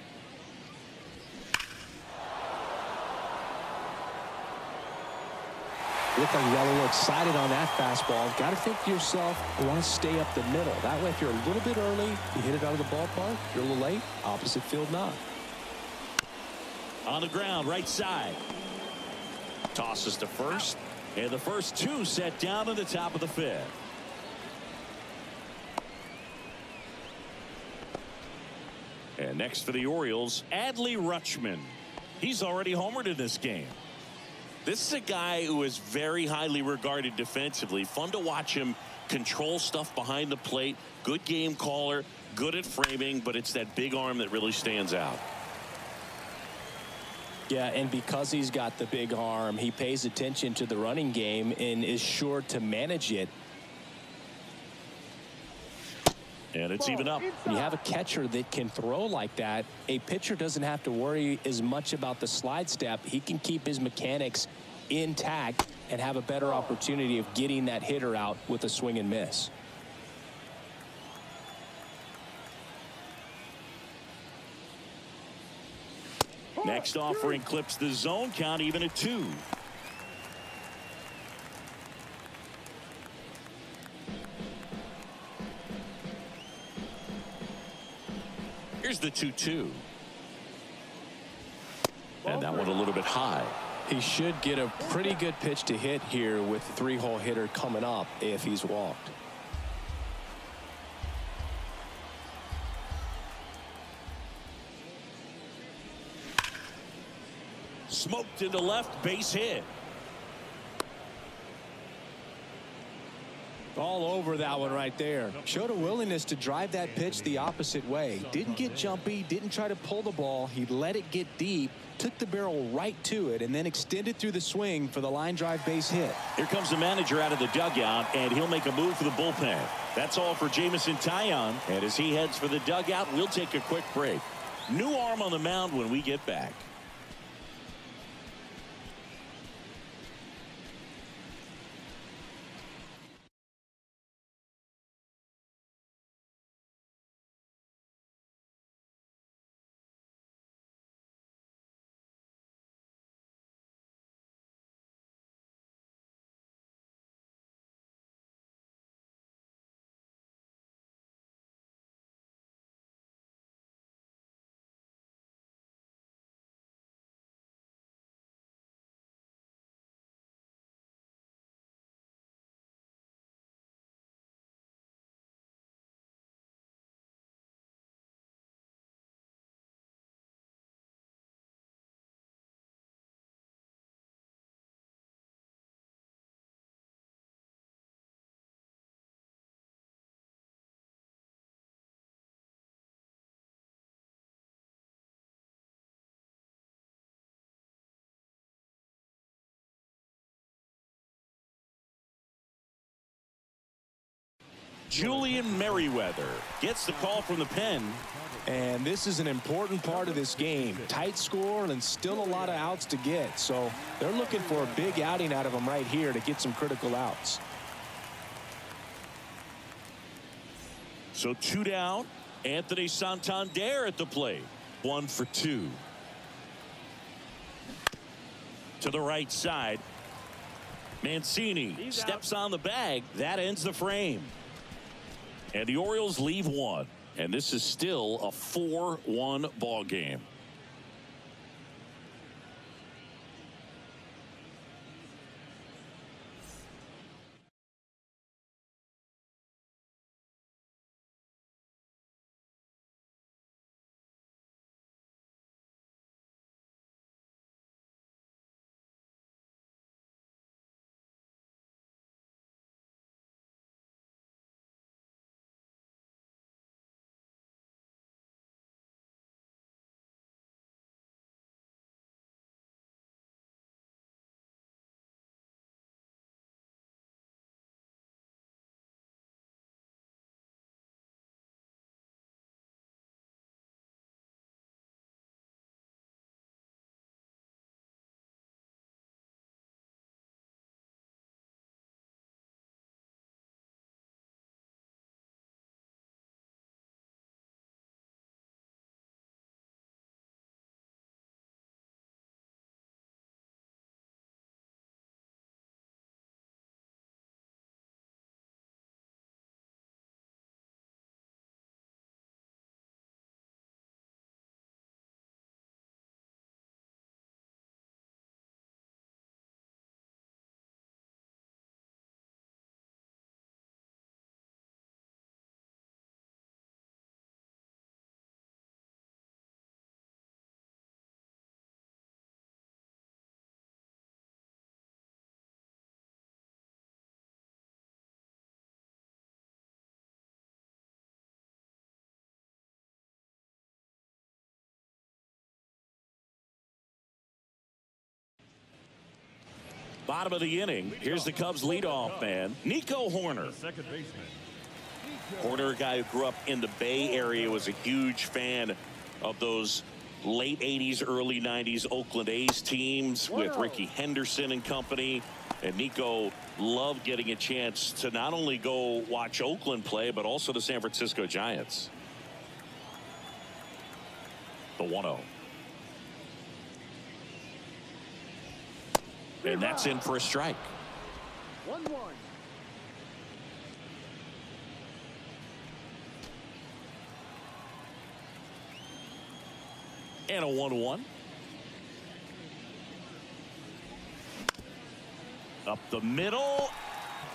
Look like you got a little excited on that fastball. Got to think to yourself, I want to stay up the middle. That way, if you're a little bit early, you hit it out of the ballpark. If you're a little late, opposite field knock. On the ground, right side. Tosses to first. And the first two set down at the top of the fifth. And next for the Orioles, Adley Rutschman. He's already homered in this game. This is a guy who is very highly regarded defensively. Fun to watch him control stuff behind the plate. Good game caller, good at framing, but it's that big arm that really stands out. Yeah, and because he's got the big arm, he pays attention to the running game and is sure to manage it. And it's even up. When you have a catcher that can throw like that, a pitcher doesn't have to worry as much about the slide step. He can keep his mechanics intact and have a better opportunity of getting that hitter out with a swing and miss. Next offering clips the zone, count even at 2. Here's the 2-2. And that one a little bit high. He should get a pretty good pitch to hit here with the 3-hole hitter coming up if he's walked. Smoked into left, base hit. All over that one right there. Showed a willingness to drive that pitch the opposite way. Didn't get jumpy, didn't try to pull the ball. He let it get deep, took the barrel right to it, and then extended through the swing for the line drive base hit. Here comes the manager out of the dugout, and he'll make a move for the bullpen. That's all for Jameson Taillon. And as he heads for the dugout, we'll take a quick break. New arm on the mound when we get back. Julian Merriweather gets the call from the pen. And this is an important part of this game. Tight score and still a lot of outs to get. So they're looking for a big outing out of him right here to get some critical outs. So 2 down. Anthony Santander at the plate. 1 for 2. To the right side. Mancini steps on the bag. That ends the frame. And the Orioles leave 1. And this is still a 4-1 ball game. Bottom of the inning. Here's the Cubs leadoff man, Nico Hoerner. Second baseman. Hoerner, a guy who grew up in the Bay Area, was a huge fan of those late 80s, early 90s Oakland A's teams with Ricky Henderson and company. And Nico loved getting a chance to not only go watch Oakland play, but also the San Francisco Giants. The 1-0. And that's in for a strike. 1-1. And a 1-1. Up the middle.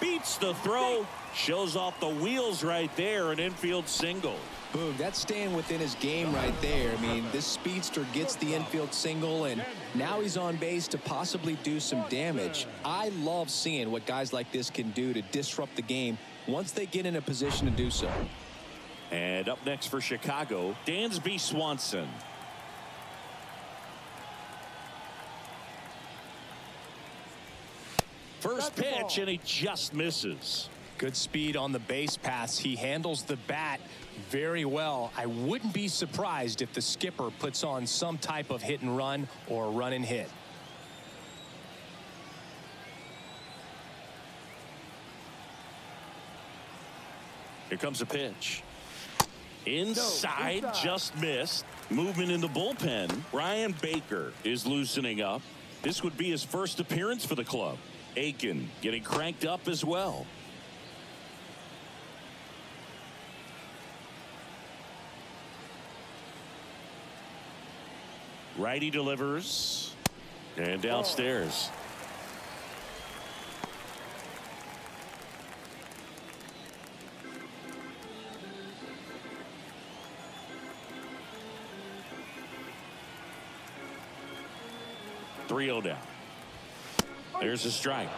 Beats the throw. Shows off the wheels right there. An infield single. Boom, that's staying within his game right there. I mean, this speedster gets the infield single, and now he's on base to possibly do some damage. I love seeing what guys like this can do to disrupt the game once they get in a position to do so. And up next for Chicago, Dansby Swanson. First pitch, and he just misses. Good speed on the base paths. He handles the bat very well. I wouldn't be surprised if the skipper puts on some type of hit and run or run and hit. Here comes a pitch. Inside, just missed. Movement in the bullpen. Ryan Baker is loosening up. This would be his first appearance for the club. Aiken getting cranked up as well. Righty delivers. And downstairs. Three-0 down. There's a strike.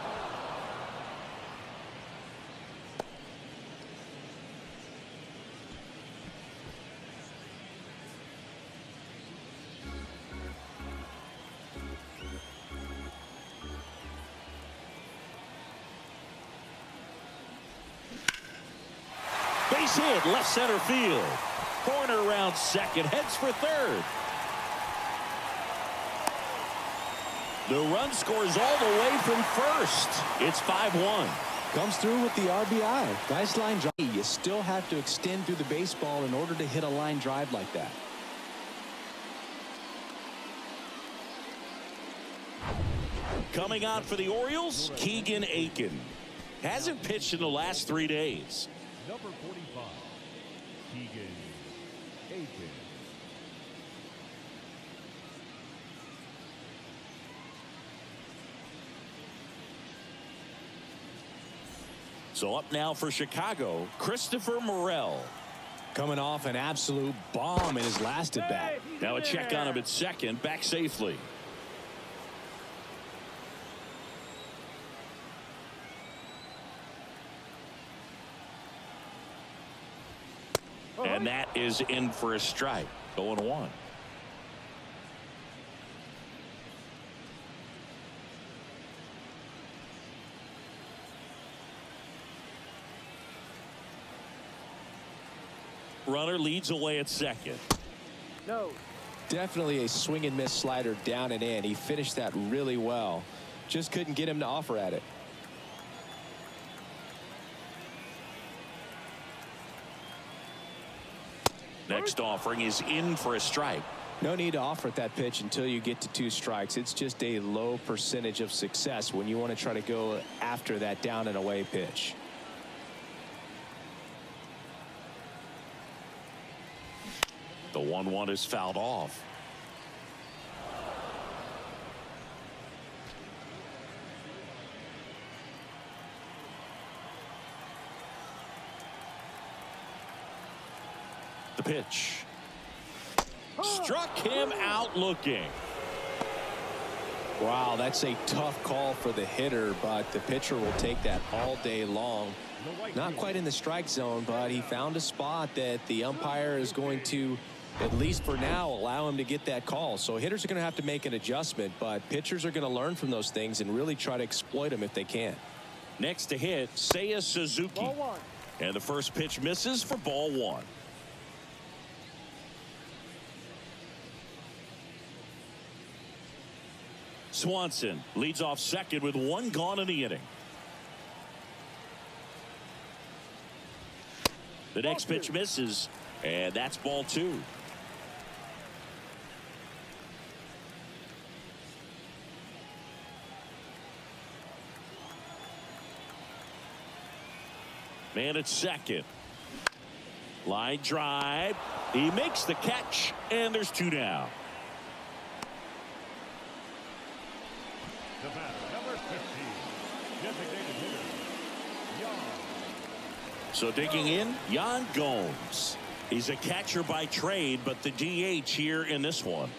Base hit, left center field. Corner around second, heads for third. The run scores all the way from first. It's 5-1. Comes through with the RBI. Nice line drive. You still have to extend through the baseball in order to hit a line drive like that. Coming on for the Orioles, Keegan Aiken. Hasn't pitched in the last 3 days. Number 45, Keegan Aiken. So up now for Chicago, Christopher Morel. Coming off an absolute bomb in his last at bat. Now a check on him at second, back safely. And that is in for a strike. 0-1. Runner leads away at second. No. Definitely a swing and miss slider down and in. He finished that really well. Just couldn't get him to offer at it. Next offering is in for a strike. No need to offer at that pitch until you get to 2 strikes. It's just a low percentage of success when you want to try to go after that down and away pitch. The 1-1 is fouled off. The pitch. Struck him out looking. Wow, that's a tough call for the hitter, but the pitcher will take that all day long. Not quite in the strike zone, but he found a spot that the umpire is going to, at least for now, allow him to get that call. So hitters are going to have to make an adjustment, but pitchers are going to learn from those things and really try to exploit them if they can. Next to hit, Seiya Suzuki. Ball 1. And the first pitch misses for ball 1. Swanson leads off second with 1 gone in the inning. The next pitch misses, and that's ball 2. Man at second. Line drive. He makes the catch, and there's 2 down. The batter, number 15, designated hitter, Yan. So digging in, Yan Gomes. He's a catcher by trade, but the DH here in this one.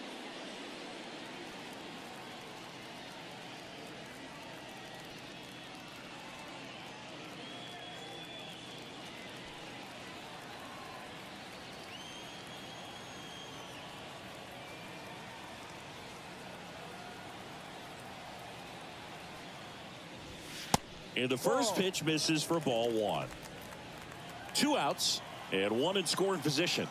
And the first pitch misses for ball 1. 2 outs and 1 in scoring position.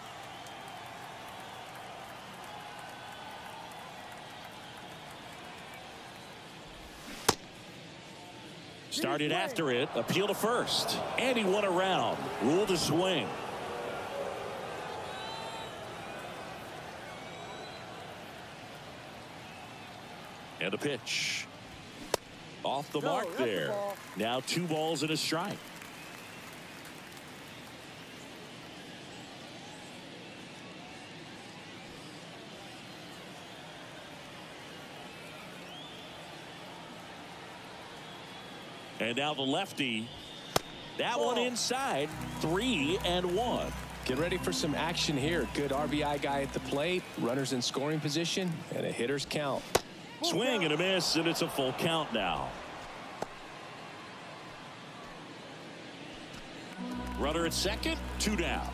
Started after it, appeal to first, and he won around. Ruled a swing. And a pitch. Off the mark there. Now 2 balls and a strike. And now the lefty. That one inside. 3-1. Get ready for some action here. Good RBI guy at the plate. Runners in scoring position and a hitter's count. Swing and a miss, and it's a full count now. Runner at second, 2 down.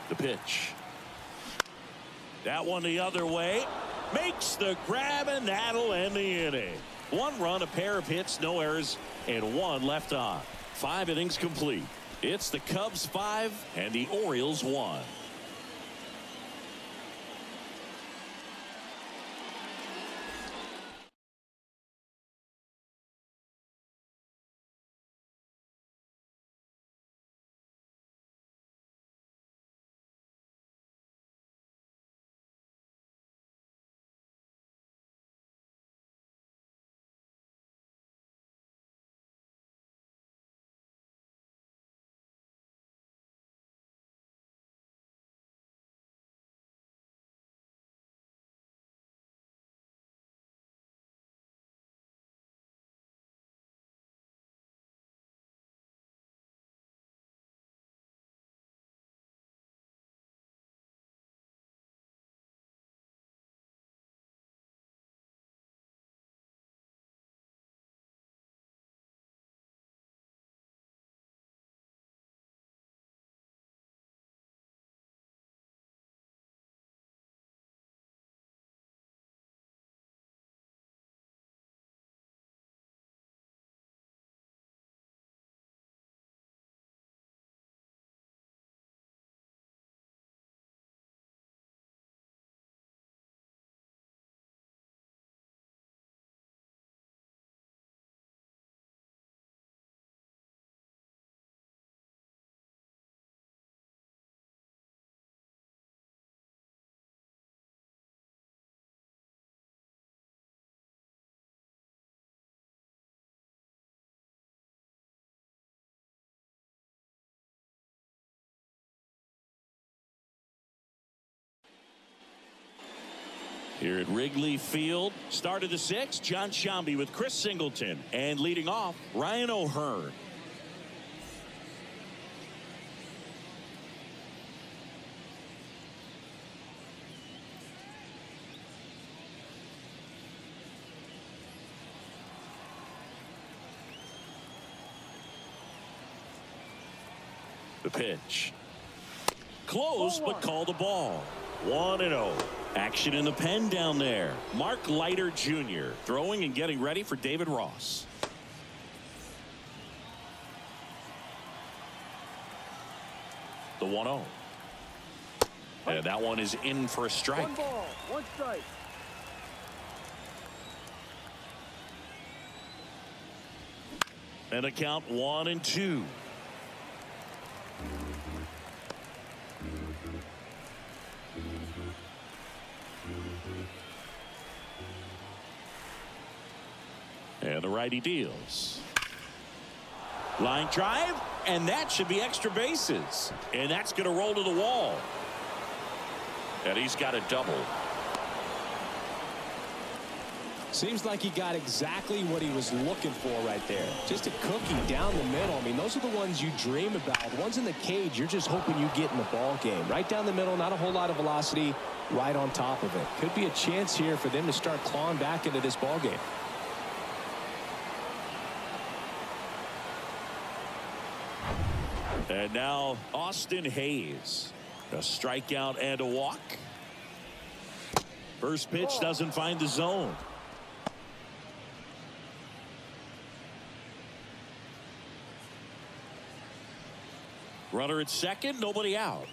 The pitch. That one the other way. Makes the grab, and that'll end the inning. 1 run, a pair of hits, no errors, and 1 left on. 5 innings complete. It's the Cubs 5 and the Orioles 1. Here at Wrigley Field, start of the 6th, John Sciambi with Chris Singleton, and leading off, Ryan O'Hearn. The pitch. Close, but call the ball. 1-0. Action in the pen down there. Mark Leiter Jr. throwing and getting ready for David Ross. The 1-0. And that one is in for a strike. 1 ball, 1 strike. And a count 1-2. And the righty deals. Line drive, and that should be extra bases. And that's going to roll to the wall. And he's got a double. Seems like he got exactly what he was looking for right there. Just a cookie down the middle. I mean, those are the ones you dream about. The ones in the cage, you're just hoping you get in the ball game. Right down the middle, not a whole lot of velocity, right on top of it. Could be a chance here for them to start clawing back into this ball game. And now Austin Hayes. A strikeout and a walk. First pitch doesn't find the zone. Runner at second, nobody out.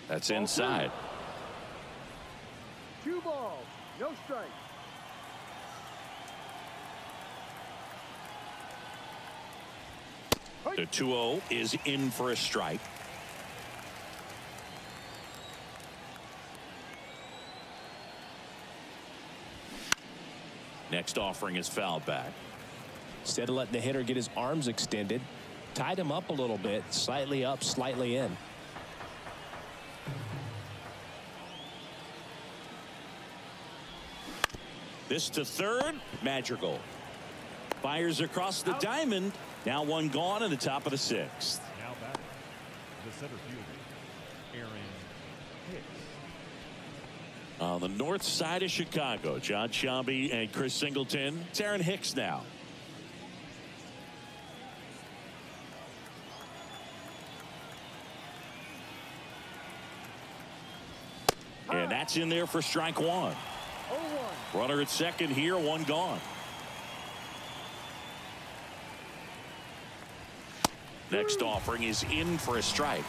That's inside. 2 balls, no strikes. The 2-0 is in for a strike. Next offering is fouled back. Instead of letting the hitter get his arms extended, tied him up a little bit, slightly up, slightly in. This to third, Madrigal. Fires across the diamond. Now 1 gone in the top of the 6th. Now batting, the center fielder, Aaron Hicks. On the north side of Chicago, John Sciambi and Chris Singleton. It's Aaron Hicks now. That's in there for strike one. 0-1. Runner at second here, one gone. Next offering is in for a strike.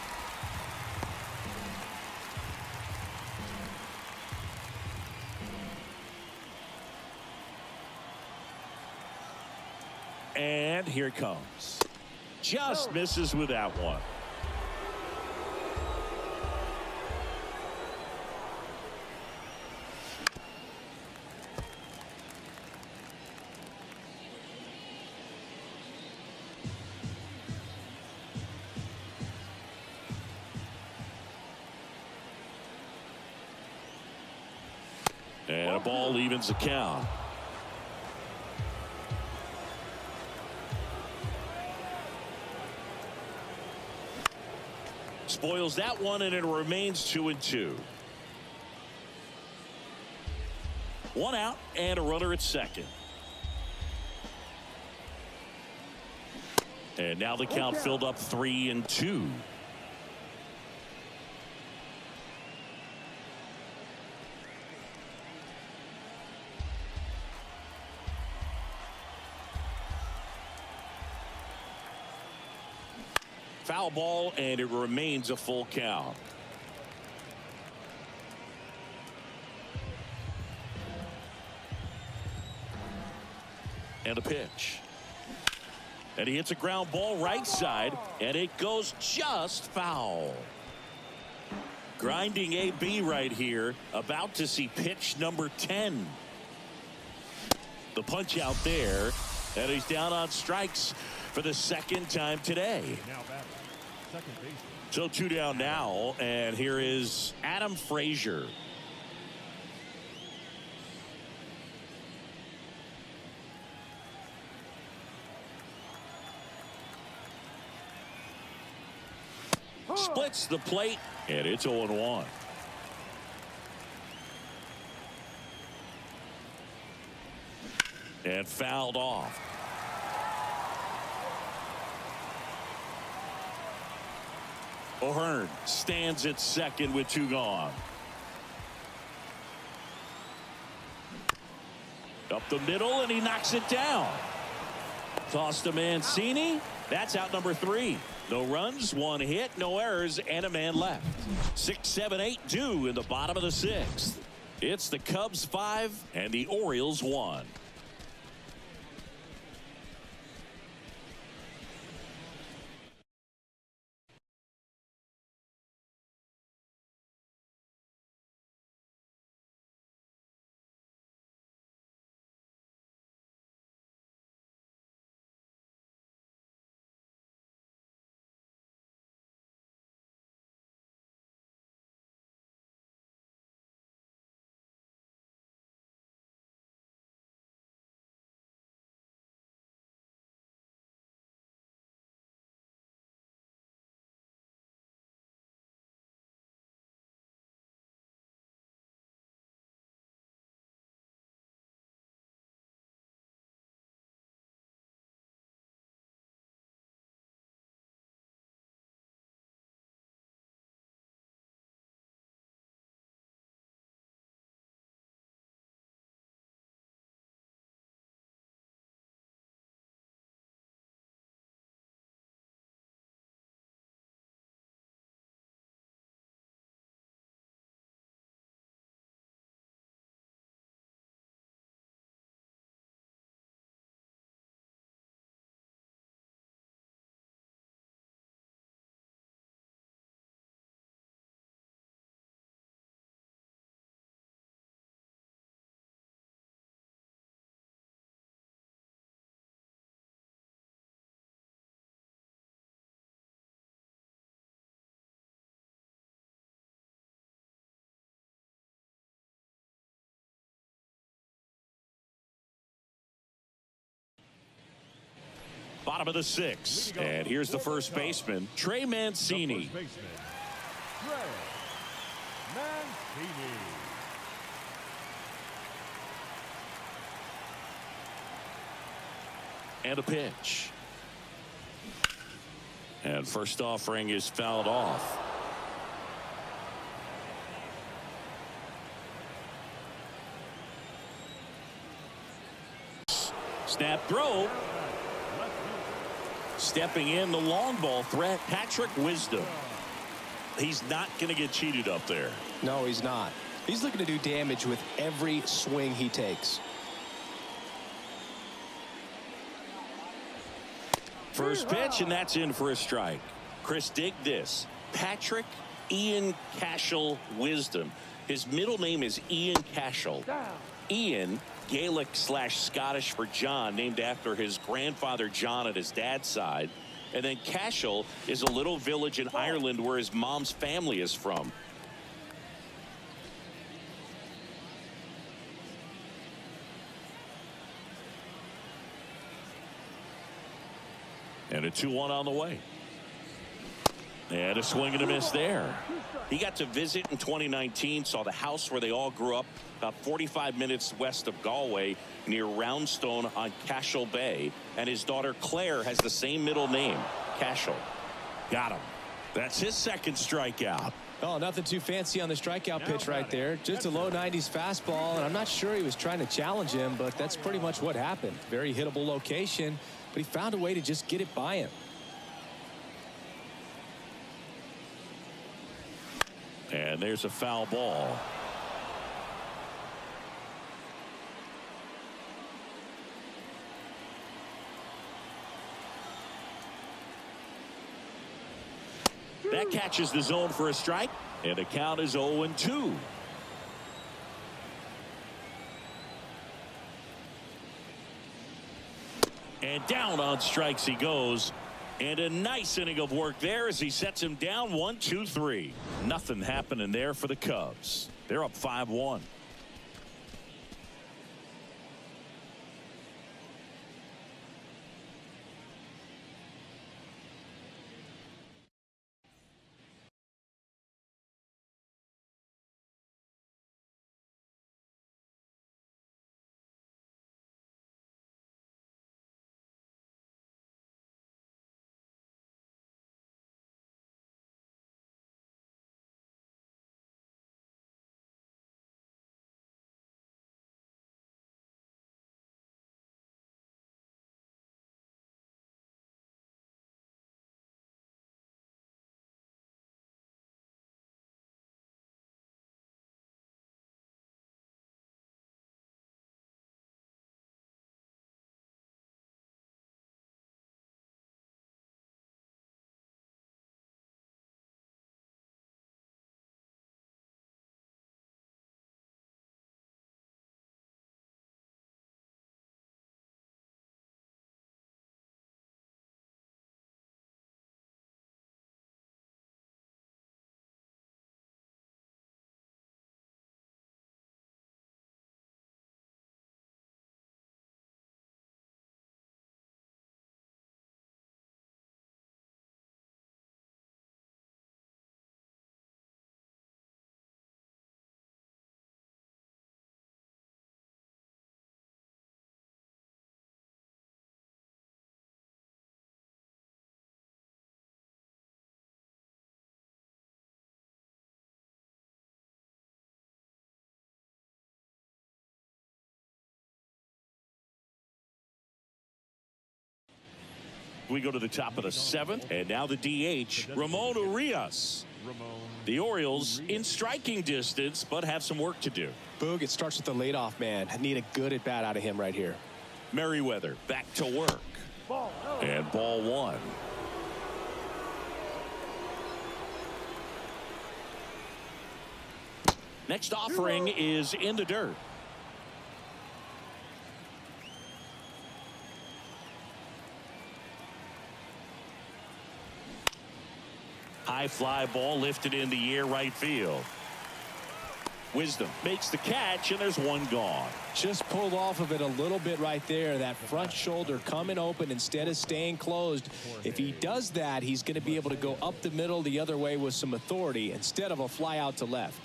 And here it comes. Just misses with that one. And a ball evens the count. Spoils that one, and it remains 2-2. One out and a runner at second. And now the count filled up 3-2. Foul ball, and it remains a full count. And a pitch. And he hits a ground ball right side, and it goes just foul. Grinding AB right here, about to see pitch number 10. The punch out there, and he's down on strikes for the second time today. Now batting, second baseman. So 2 down now, and here is Adam Frazier. Splits the plate, and it's 0-1. And fouled off. O'Hearn stands at second with 2 gone. Up the middle, and he knocks it down. Toss to Mancini. That's out number 3. No runs, 1 hit, no errors, and a man left. 6, 7, 8 due in the bottom of the 6th. It's the Cubs 5 and the Orioles 1. Bottom of the 6th, and here's the first baseman, Trey Mancini. The first baseman, Trey Mancini. And a pitch. And first offering is fouled off. Snap throw. Stepping in, the long ball threat, Patrick Wisdom. He's not going to get cheated up there. No, he's not. He's looking to do damage with every swing he takes. First pitch, and that's in for a strike. Chris, dig this. Patrick Ian Cashel Wisdom. His middle name is Ian Cashel. Ian, Gaelic/Scottish for John, named after his grandfather John at his dad's side. And then Cashel is a little village in Ireland where his mom's family is from. And a 2-1 on the way. And a swing and a miss there. He got to visit in 2019, saw the house where they all grew up, about 45 minutes west of Galway, near Roundstone on Cashel Bay. And his daughter Claire has the same middle name, Cashel. Got him. That's his second strikeout. Oh, nothing too fancy on the strikeout pitch right there. Just a low 90s fastball, and I'm not sure he was trying to challenge him, but that's pretty much what happened. Very hittable location, but he found a way to just get it by him. And there's a foul ball. That catches the zone for a strike, and the count is 0-2. And down on strikes he goes. And a nice inning of work there as he sets him down 1-2-3. Nothing happening there for the Cubs. They're up 5-1. We go to the top of the 7th, and now the DH, Ramon Urias. The Orioles in striking distance, but have some work to do. Boog, it starts with the leadoff man. I need a good at bat out of him right here. Merriweather back to work. And ball 1. Next offering is in the dirt. High fly ball lifted in the air right field. Wisdom makes the catch, and there's one gone. Just pulled off of it a little bit right there. That front shoulder coming open instead of staying closed. If he does that, he's going to be able to go up the middle the other way with some authority instead of a fly out to left.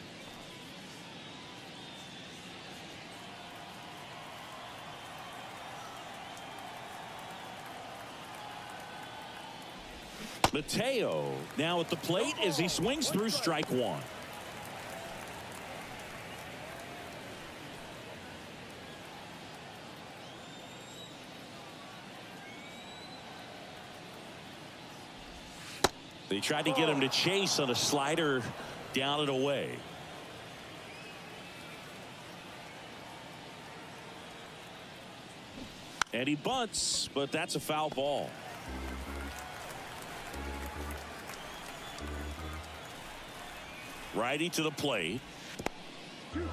Mateo now at the plate as he swings through strike 1. They tried to get him to chase on a slider down and away. And he bunts, but that's a foul ball. Righty to the plate. 2-2.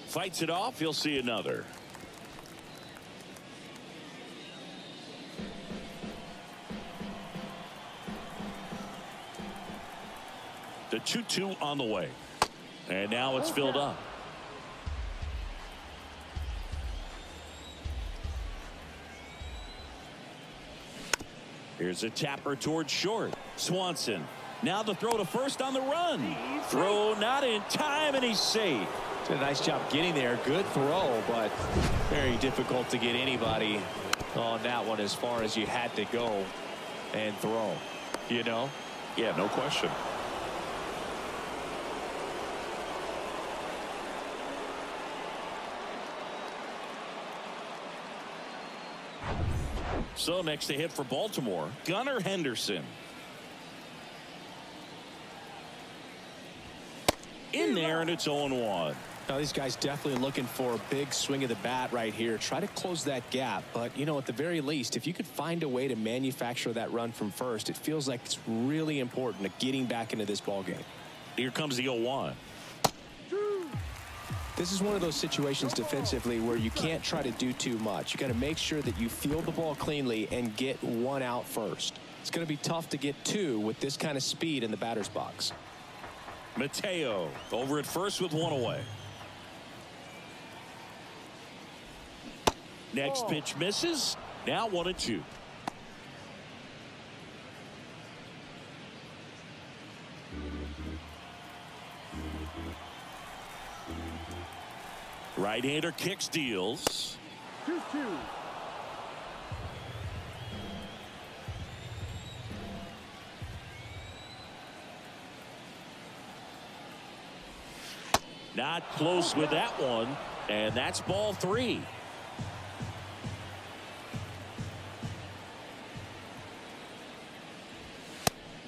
Fights it off. He'll see another. The 2-2 on the way. And now it's filled up. Here's a tapper towards short. Swanson. Now the throw to first on the run. Throw not in time, and he's safe. Did a nice job getting there. Good throw, but very difficult to get anybody on that one as far as you had to go and throw. You know? Yeah, no question. So next to hit for Baltimore, Gunnar Henderson. In there, and it's 0-1. Now these guys definitely looking for a big swing of the bat right here. Try to close that gap. But, you know, at the very least, if you could find a way to manufacture that run from first, it feels like it's really important to getting back into this ball game. Here comes the 0-1. This is one of those situations defensively where you can't try to do too much. You got to make sure that you field the ball cleanly and get one out first. It's going to be tough to get two with this kind of speed in the batter's box. Mateo over at first with one away. Next pitch misses. Now 1-2. Right-hander kicks, deals. 2-2. Not close with that one, and that's ball 3.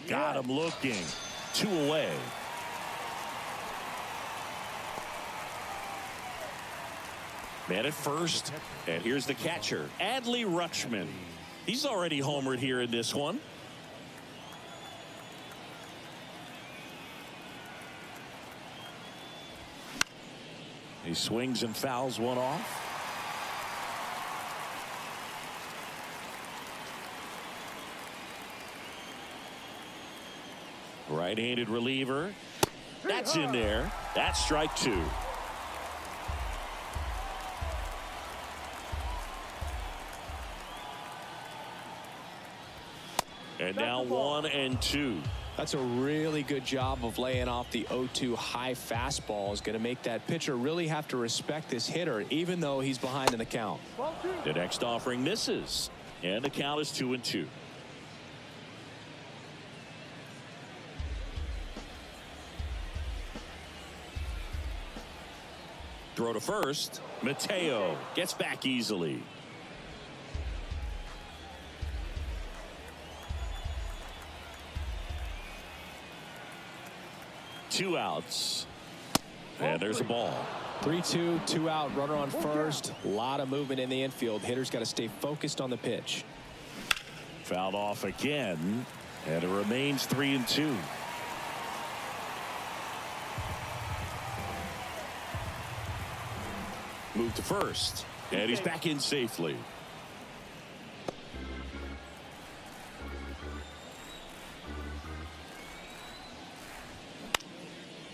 Got him looking. 2 away. Man at first, and here's the catcher, Adley Rutschman. He's already homered here in this one. He swings and fouls one off. Right-handed reliever. That's in there. That's strike 2. And now 1-2. That's a really good job of laying off the 0-2 high fastball. Is going to make that pitcher really have to respect this hitter, even though he's behind in the count. The next offering misses, and the count is 2-2. Throw to first. Mateo gets back easily. Two outs. And there's a ball. 3-2, 2 out, runner on first. A lot of movement in the infield. Hitter's got to stay focused on the pitch. Fouled off again, and it remains 3-2. Move to first, and he's back in safely.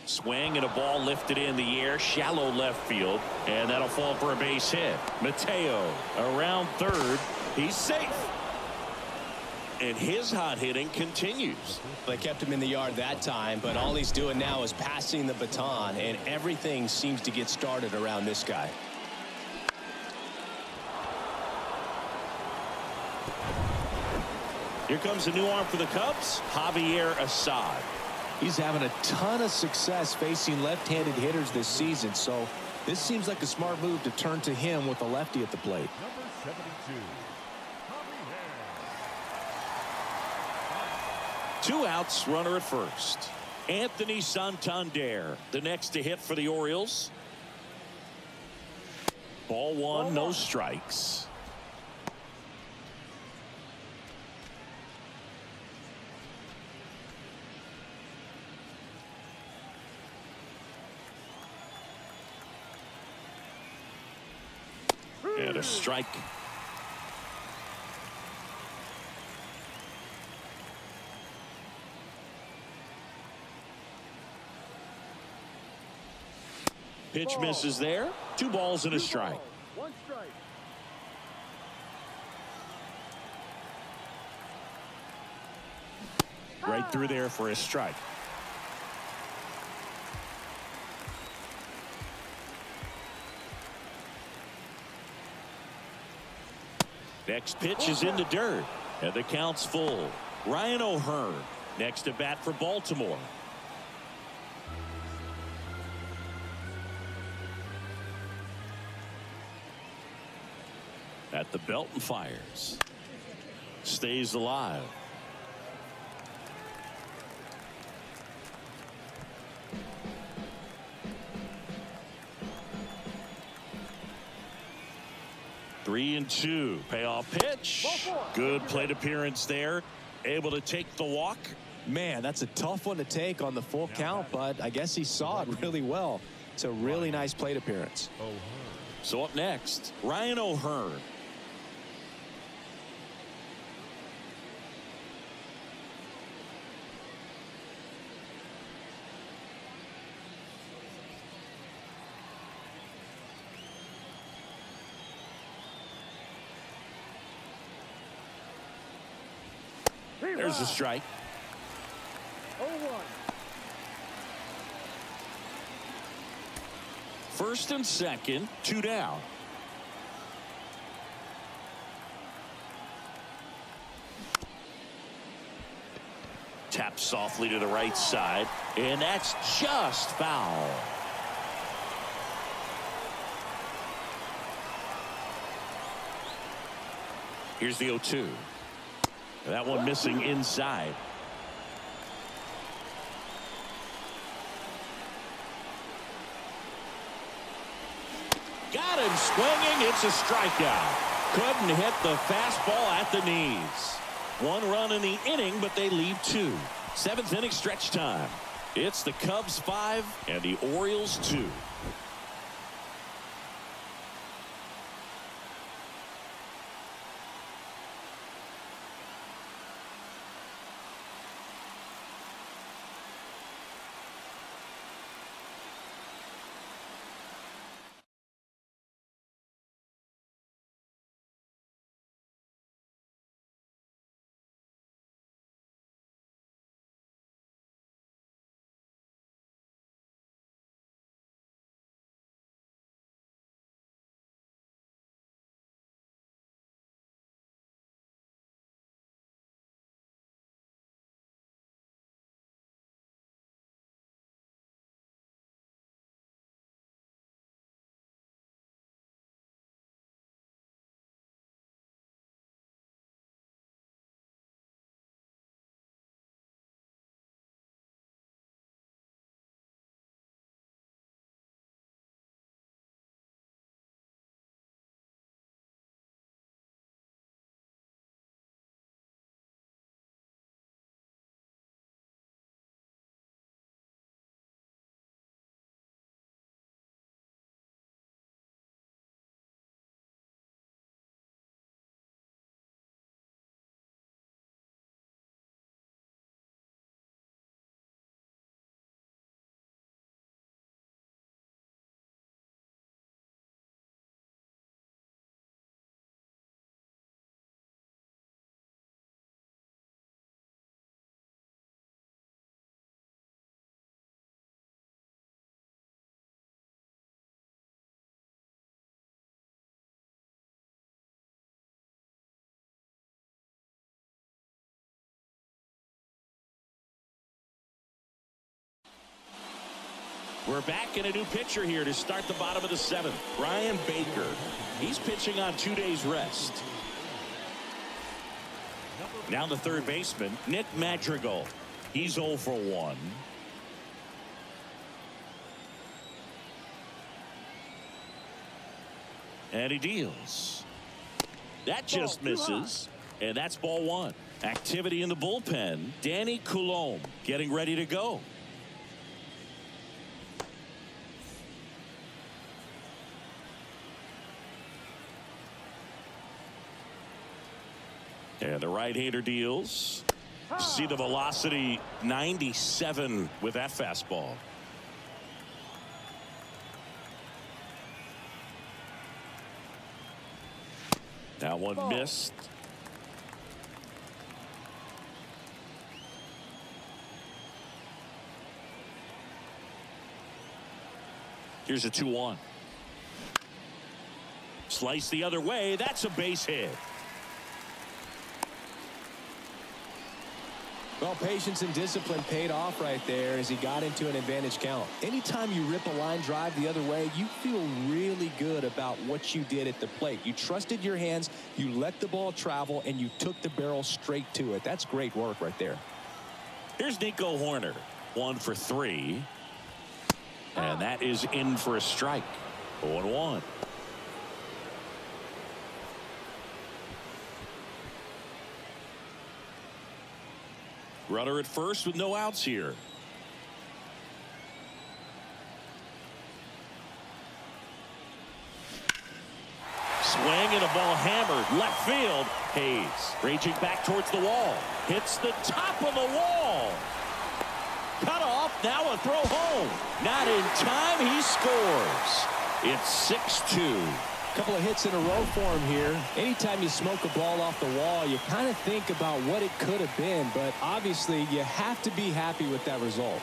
Swing and a ball lifted in the air, shallow left field, and that'll fall for a base hit. Mateo around third. He's safe. And his hot hitting continues. They kept him in the yard that time, but all he's doing now is passing the baton, and everything seems to get started around this guy. Here comes a new arm for the Cubs, Javier Assad. He's having a ton of success facing left-handed hitters this season, so This seems like a smart move to turn to him with a lefty at the plate. Number 72. Two outs, runner at first. Anthony Santander, the next to hit for the Orioles. Ball one, no strikes. And a strike. Pitch misses there. 2 balls and a strike. 1 strike. Right through there for a strike. Next pitch is in the dirt, and the count's full. Ryan O'Hearn next to bat for Baltimore. At the belt and fires. Stays alive. Three and two. Payoff pitch. Good plate appearance there. Able to take the walk. Man, that's a tough one to take on the full count, but I guess he saw it really well. It's a really nice plate appearance. So up next, Ryan O'Hearn. There's a strike. 0-1. First and second, 2 down. Tap softly to the right side, and that's just foul. Here's the 0-2. That one missing inside. Got him swinging. It's a strikeout. Couldn't hit the fastball at the knees. 1 run in the inning, but they leave 2. 7th inning stretch time. It's the Cubs 5 and the Orioles 2. We're back in a new pitcher here to start the bottom of the 7th. Brian Baker. He's pitching on 2 days rest. Now the third baseman, Nick Madrigal. He's 0 for 1. And he deals. That just misses. And that's ball 1. Activity in the bullpen. Danny Coulombe getting ready to go. And the right-hander deals. See the velocity, 97 with that fastball. That one missed. Here's a 2-1. Slice the other way. That's a base hit. Well, patience and discipline paid off right there as he got into an advantage count. Anytime you rip a line drive the other way, you feel really good about what you did at the plate. You trusted your hands, you let the ball travel, and you took the barrel straight to it. That's great work right there. Here's Nico Horner. 1 for 3. And that is in for a strike. 0-1. Runner at first with no outs here. Swing and a ball hammered left field. Hayes raging back towards the wall. Hits the top of the wall. Cut off. Now a throw home. Not in time. He scores. It's 6-2. Couple of hits in a row for him here. Anytime you smoke a ball off the wall, you kind of think about what it could have been, but obviously you have to be happy with that result.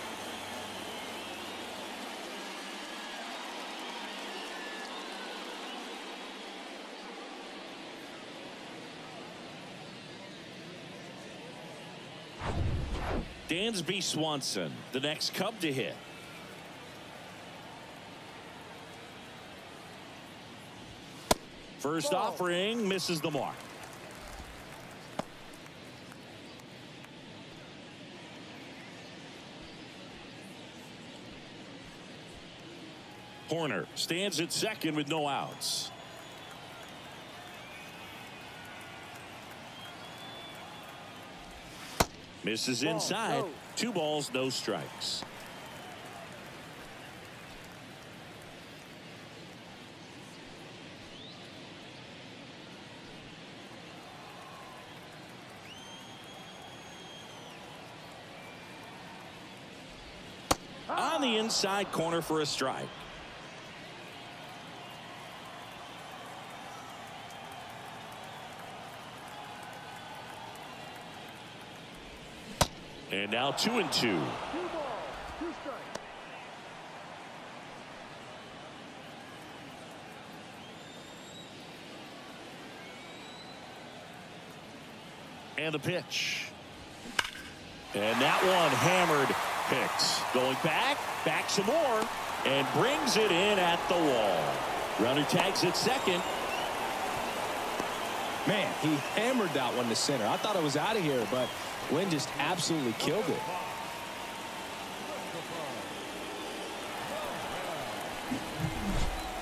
Dansby Swanson, the next Cub to hit. First offering misses the mark. Horner stands at second with no outs. Misses inside. 2 balls, no strikes. On the inside corner for a strike. And now 2-2. 2 balls, 2 strikes. And the pitch. And that one hammered. Picks going back some more, and brings it in at the wall. Runner tags at second. Man, he hammered that one to center. I thought it was out of here, but Wynn just absolutely killed it.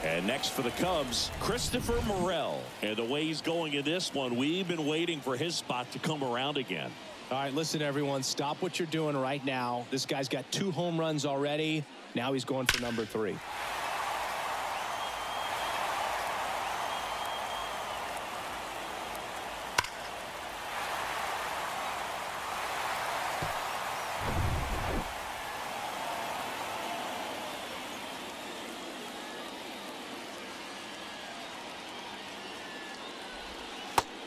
And next for the Cubs, Christopher Morel. And the way he's going in this one, we've been waiting for his spot to come around again. All right, listen, everyone, stop what you're doing right now. This guy's got 2 home runs already. Now he's going for number 3.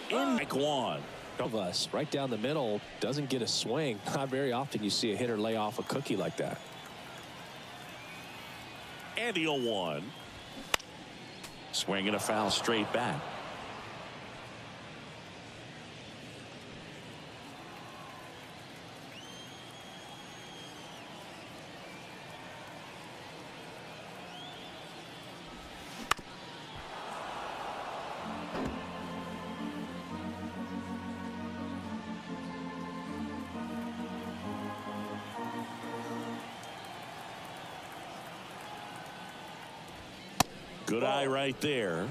In Mike Juan. Of us right down the middle doesn't get a swing. Not very often you see a hitter lay off a cookie like that. And the 0-1. Swing and a foul straight back. Good eye right there.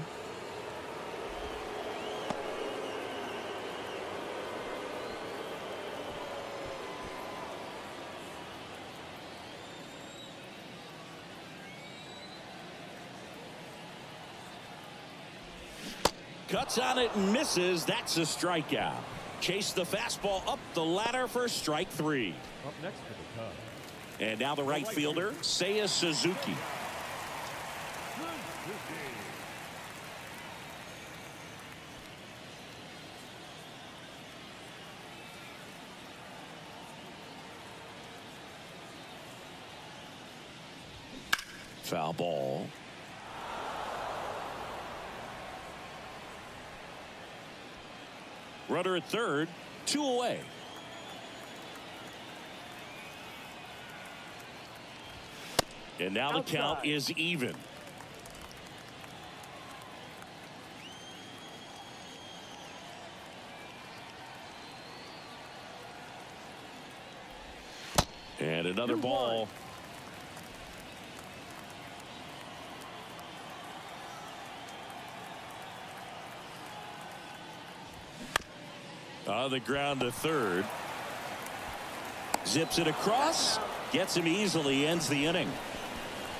Cuts on it and misses. That's a strikeout. Chase the fastball up the ladder for strike 3. Up next for the Cubs. And now the right fielder, Seiya Suzuki. Foul ball. Runner at third, 2 away. And now the count is even. And another ball. On the ground to third. Zips it across. Gets him easily. Ends the inning.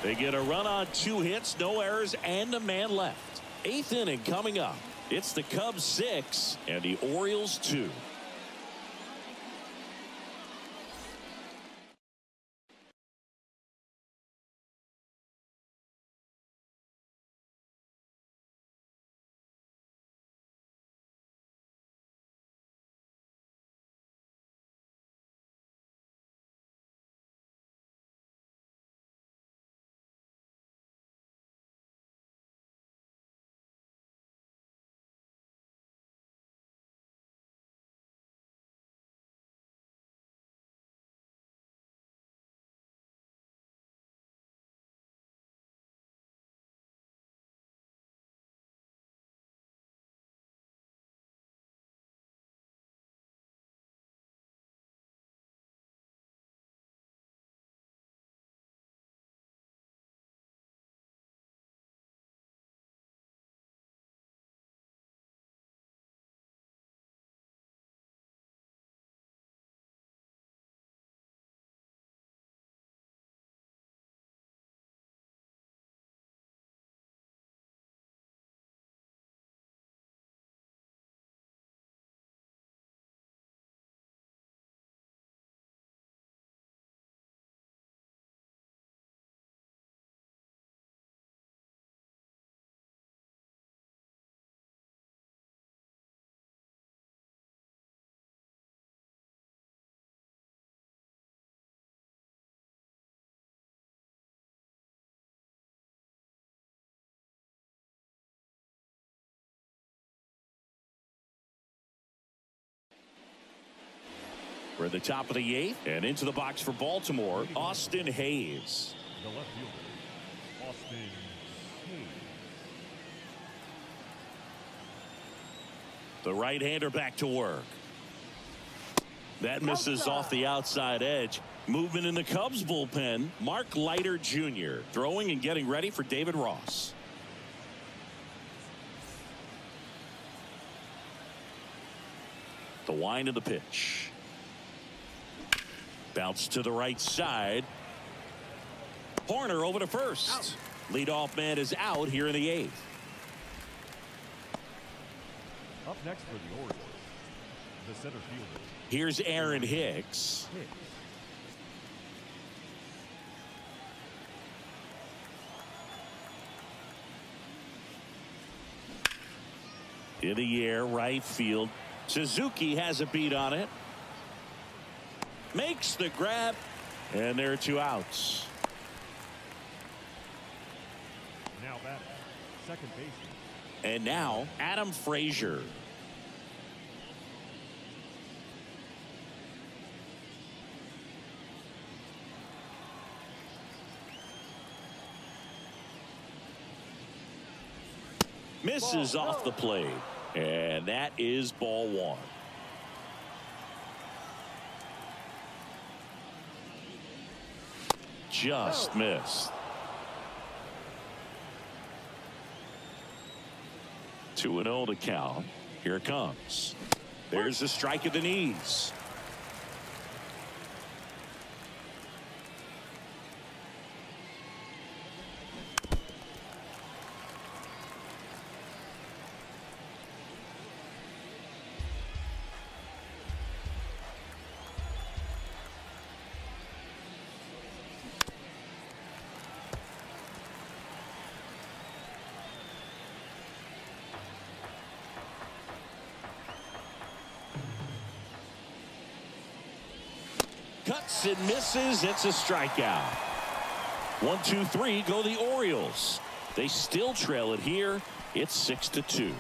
They get a run on 2 hits, no errors, and a man left. 8th inning coming up. It's the Cubs 6 and the Orioles 2. We're at the top of the 8th, and into the box for Baltimore, Austin Hayes. The left fielder, Austin Hayes. The right-hander back to work. That misses off the outside edge. Movement in the Cubs bullpen. Mark Leiter Jr. throwing and getting ready for David Ross. The wind of the pitch. Bounce to the right side. Horner over to first. Leadoff man is out here in the 8th. Up next for the Orioles, the center fielder. Here's Aaron Hicks. In the air, right field. Suzuki has a beat on it. Makes the grab, and there are 2 outs. Now batting, second baseman. And now Adam Frazier. Misses off the plate, and that is ball 1. Just missed. 2-0 to count. Here it comes. There's the strike at the knees. Cuts and misses. It's a strikeout. 1-2-3 go the Orioles. They still trail it here. It's 6-2.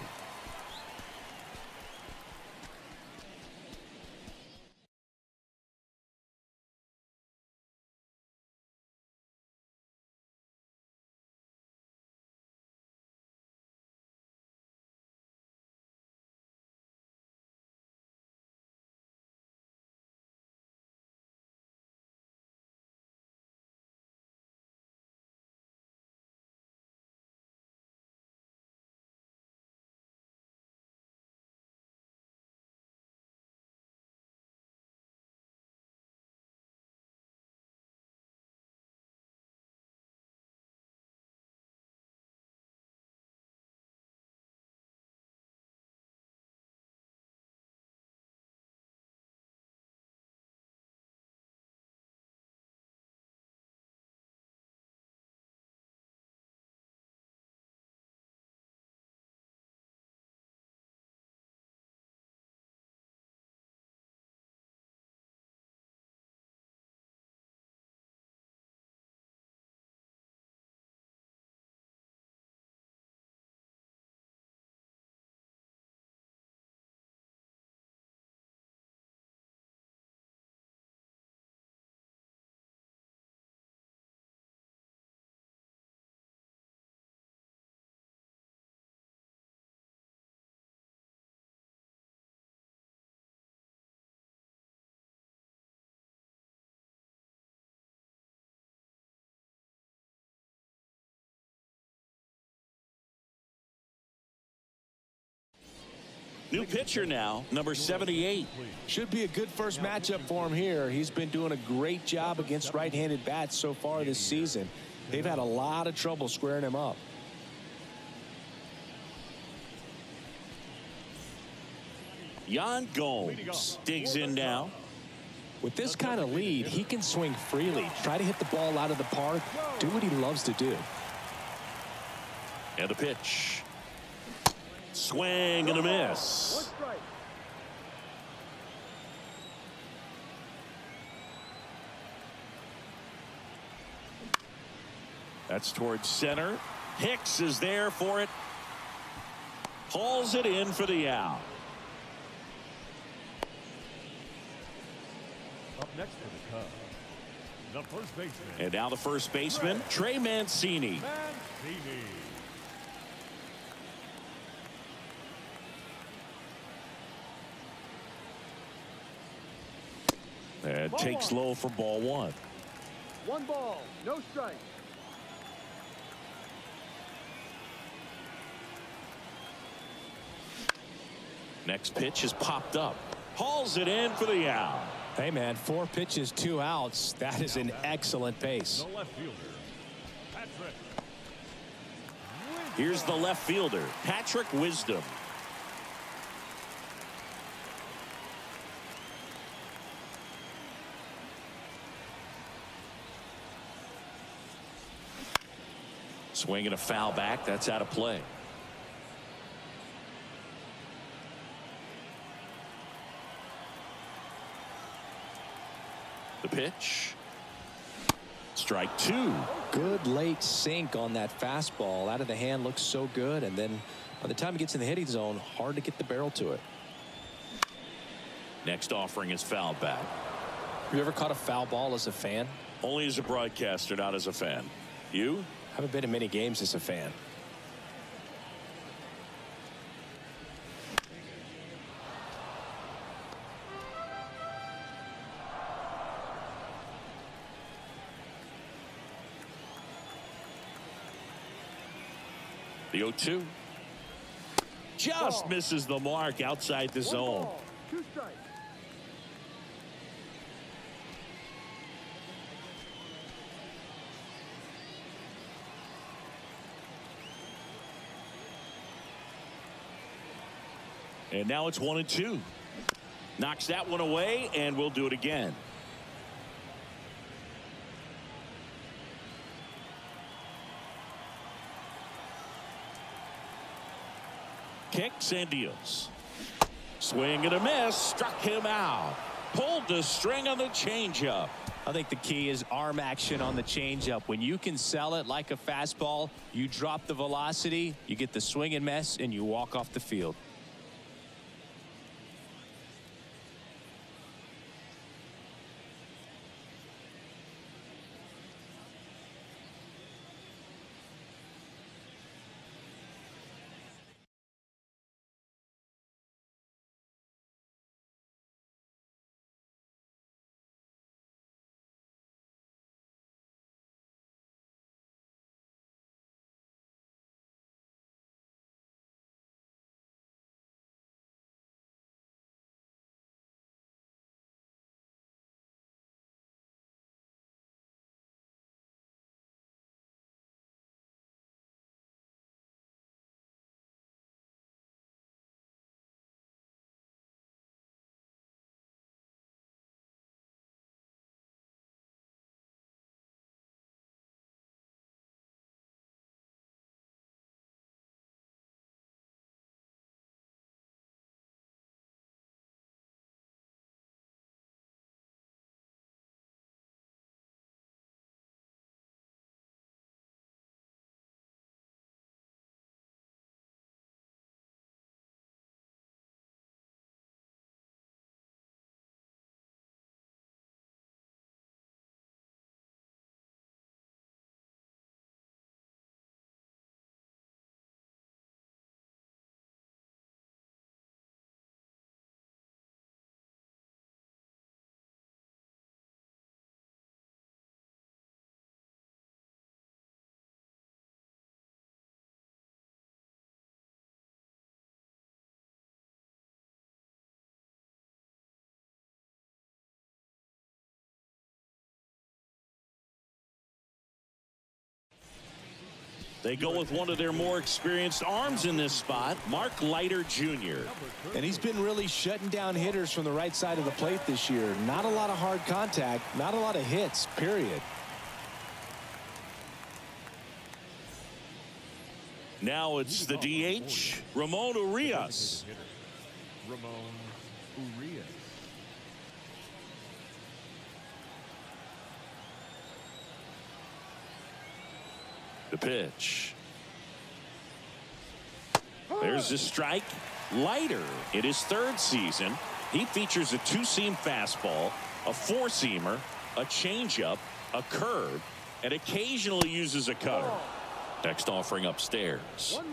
New pitcher now, number 78. Should be a good first matchup for him here. He's been doing a great job against right-handed bats so far this season. They've had a lot of trouble squaring him up. Yan Gomes digs in now. With this kind of lead, he can swing freely, try to hit the ball out of the park, do what he loves to do. And a pitch. Swing and a miss. That's towards center. Hicks is there for it. Hauls it in for the out. Up next for the Cubs, the first baseman. And now the first baseman, Trey Mancini. And takes low for ball one. 1 ball, no strike. Next pitch is popped up. Hauls it in for the out. Hey, man, 4 pitches, 2 outs. That is an excellent pace. The left fielder, Patrick. Here's the left fielder, Patrick Wisdom. Swinging a foul back. That's out of play. The pitch. Strike 2. Good late sink on that fastball. Out of the hand, looks so good. And then by the time he gets in the hitting zone, hard to get the barrel to it. Next offering is foul back. Have you ever caught a foul ball as a fan? Only as a broadcaster, not as a fan. You? Haven't been in many games as a fan. The 0-2. just misses the mark outside the zone. 2 strikes. And now it's 1-2. Knocks that one away, and we'll do it again. Kicks and deals. Swing and a miss. Struck him out. Pulled the string on the changeup. I think the key is arm action on the changeup. When you can sell it like a fastball, you drop the velocity, you get the swing and miss, and you walk off the field. They go with one of their more experienced arms in this spot, Mark Leiter Jr. And he's been really shutting down hitters from the right side of the plate this year. Not a lot of hard contact, not a lot of hits, period. Now it's the DH, Ramon Urias. Ramon Urias. The pitch. There's the strike. Leiter in his 3rd season. He features a 2-seam fastball, a 4-seamer, a changeup, a curve, and occasionally uses a cutter. Next offering upstairs. 1-1.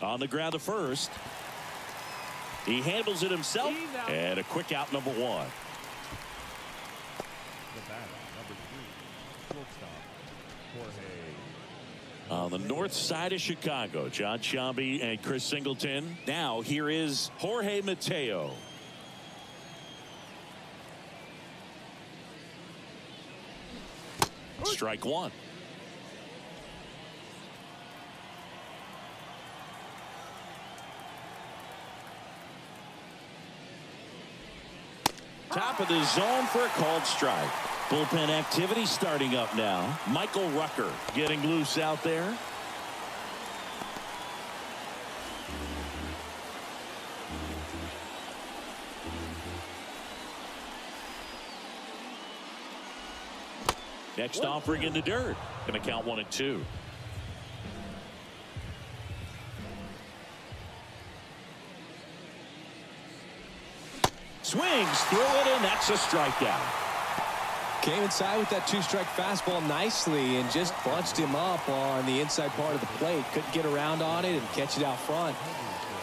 On the ground to first. He handles it himself, and a quick out, number 1. The batter, number 3, shortstop, Jorge. On the north side of Chicago, John Sciambi and Chris Singleton. Now here is Jorge Mateo. Strike 1. Top of the zone for a called strike. Bullpen activity starting up now. Michael Rucker getting loose out there. Next offering in the dirt. Going to count 1-2. Swings through it, and that's a strikeout. Came inside with that two-strike fastball nicely and just bunched him up on the inside part of the plate. Couldn't get around on it and catch it out front.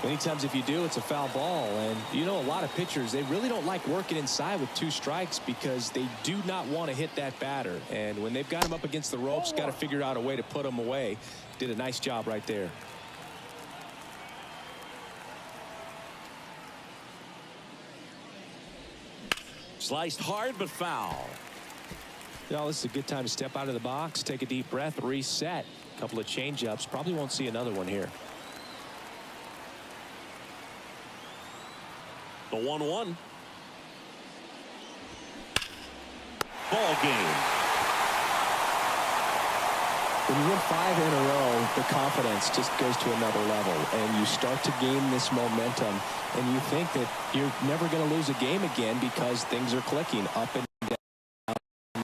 Many times if you do, it's a foul ball. And you know, a lot of pitchers, they really don't like working inside with 2 strikes because they do not want to hit that batter. And when they've got him up against the ropes, got to figure out a way to put him away. Did a nice job right there. Sliced hard but foul. You know, this is a good time to step out of the box, take a deep breath, reset. A couple of change-ups. Probably won't see another one here. The 1-1. Ball game. When you win 5 in a row, the confidence just goes to another level, and you start to gain this momentum, and you think that you're never going to lose a game again because things are clicking up and down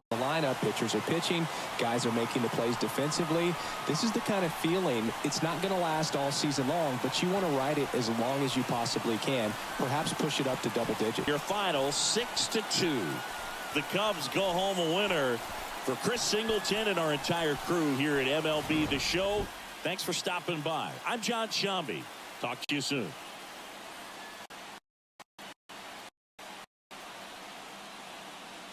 the lineup. Pitchers are pitching, guys are making the plays defensively. This is the kind of feeling, it's not going to last all season long, but you want to ride it as long as you possibly can. Perhaps push it up to double digits. Your final 6-2. The Cubs go home a winner. For Chris Singleton and our entire crew here at MLB The Show, thanks for stopping by. I'm John Shambi. Talk to you soon.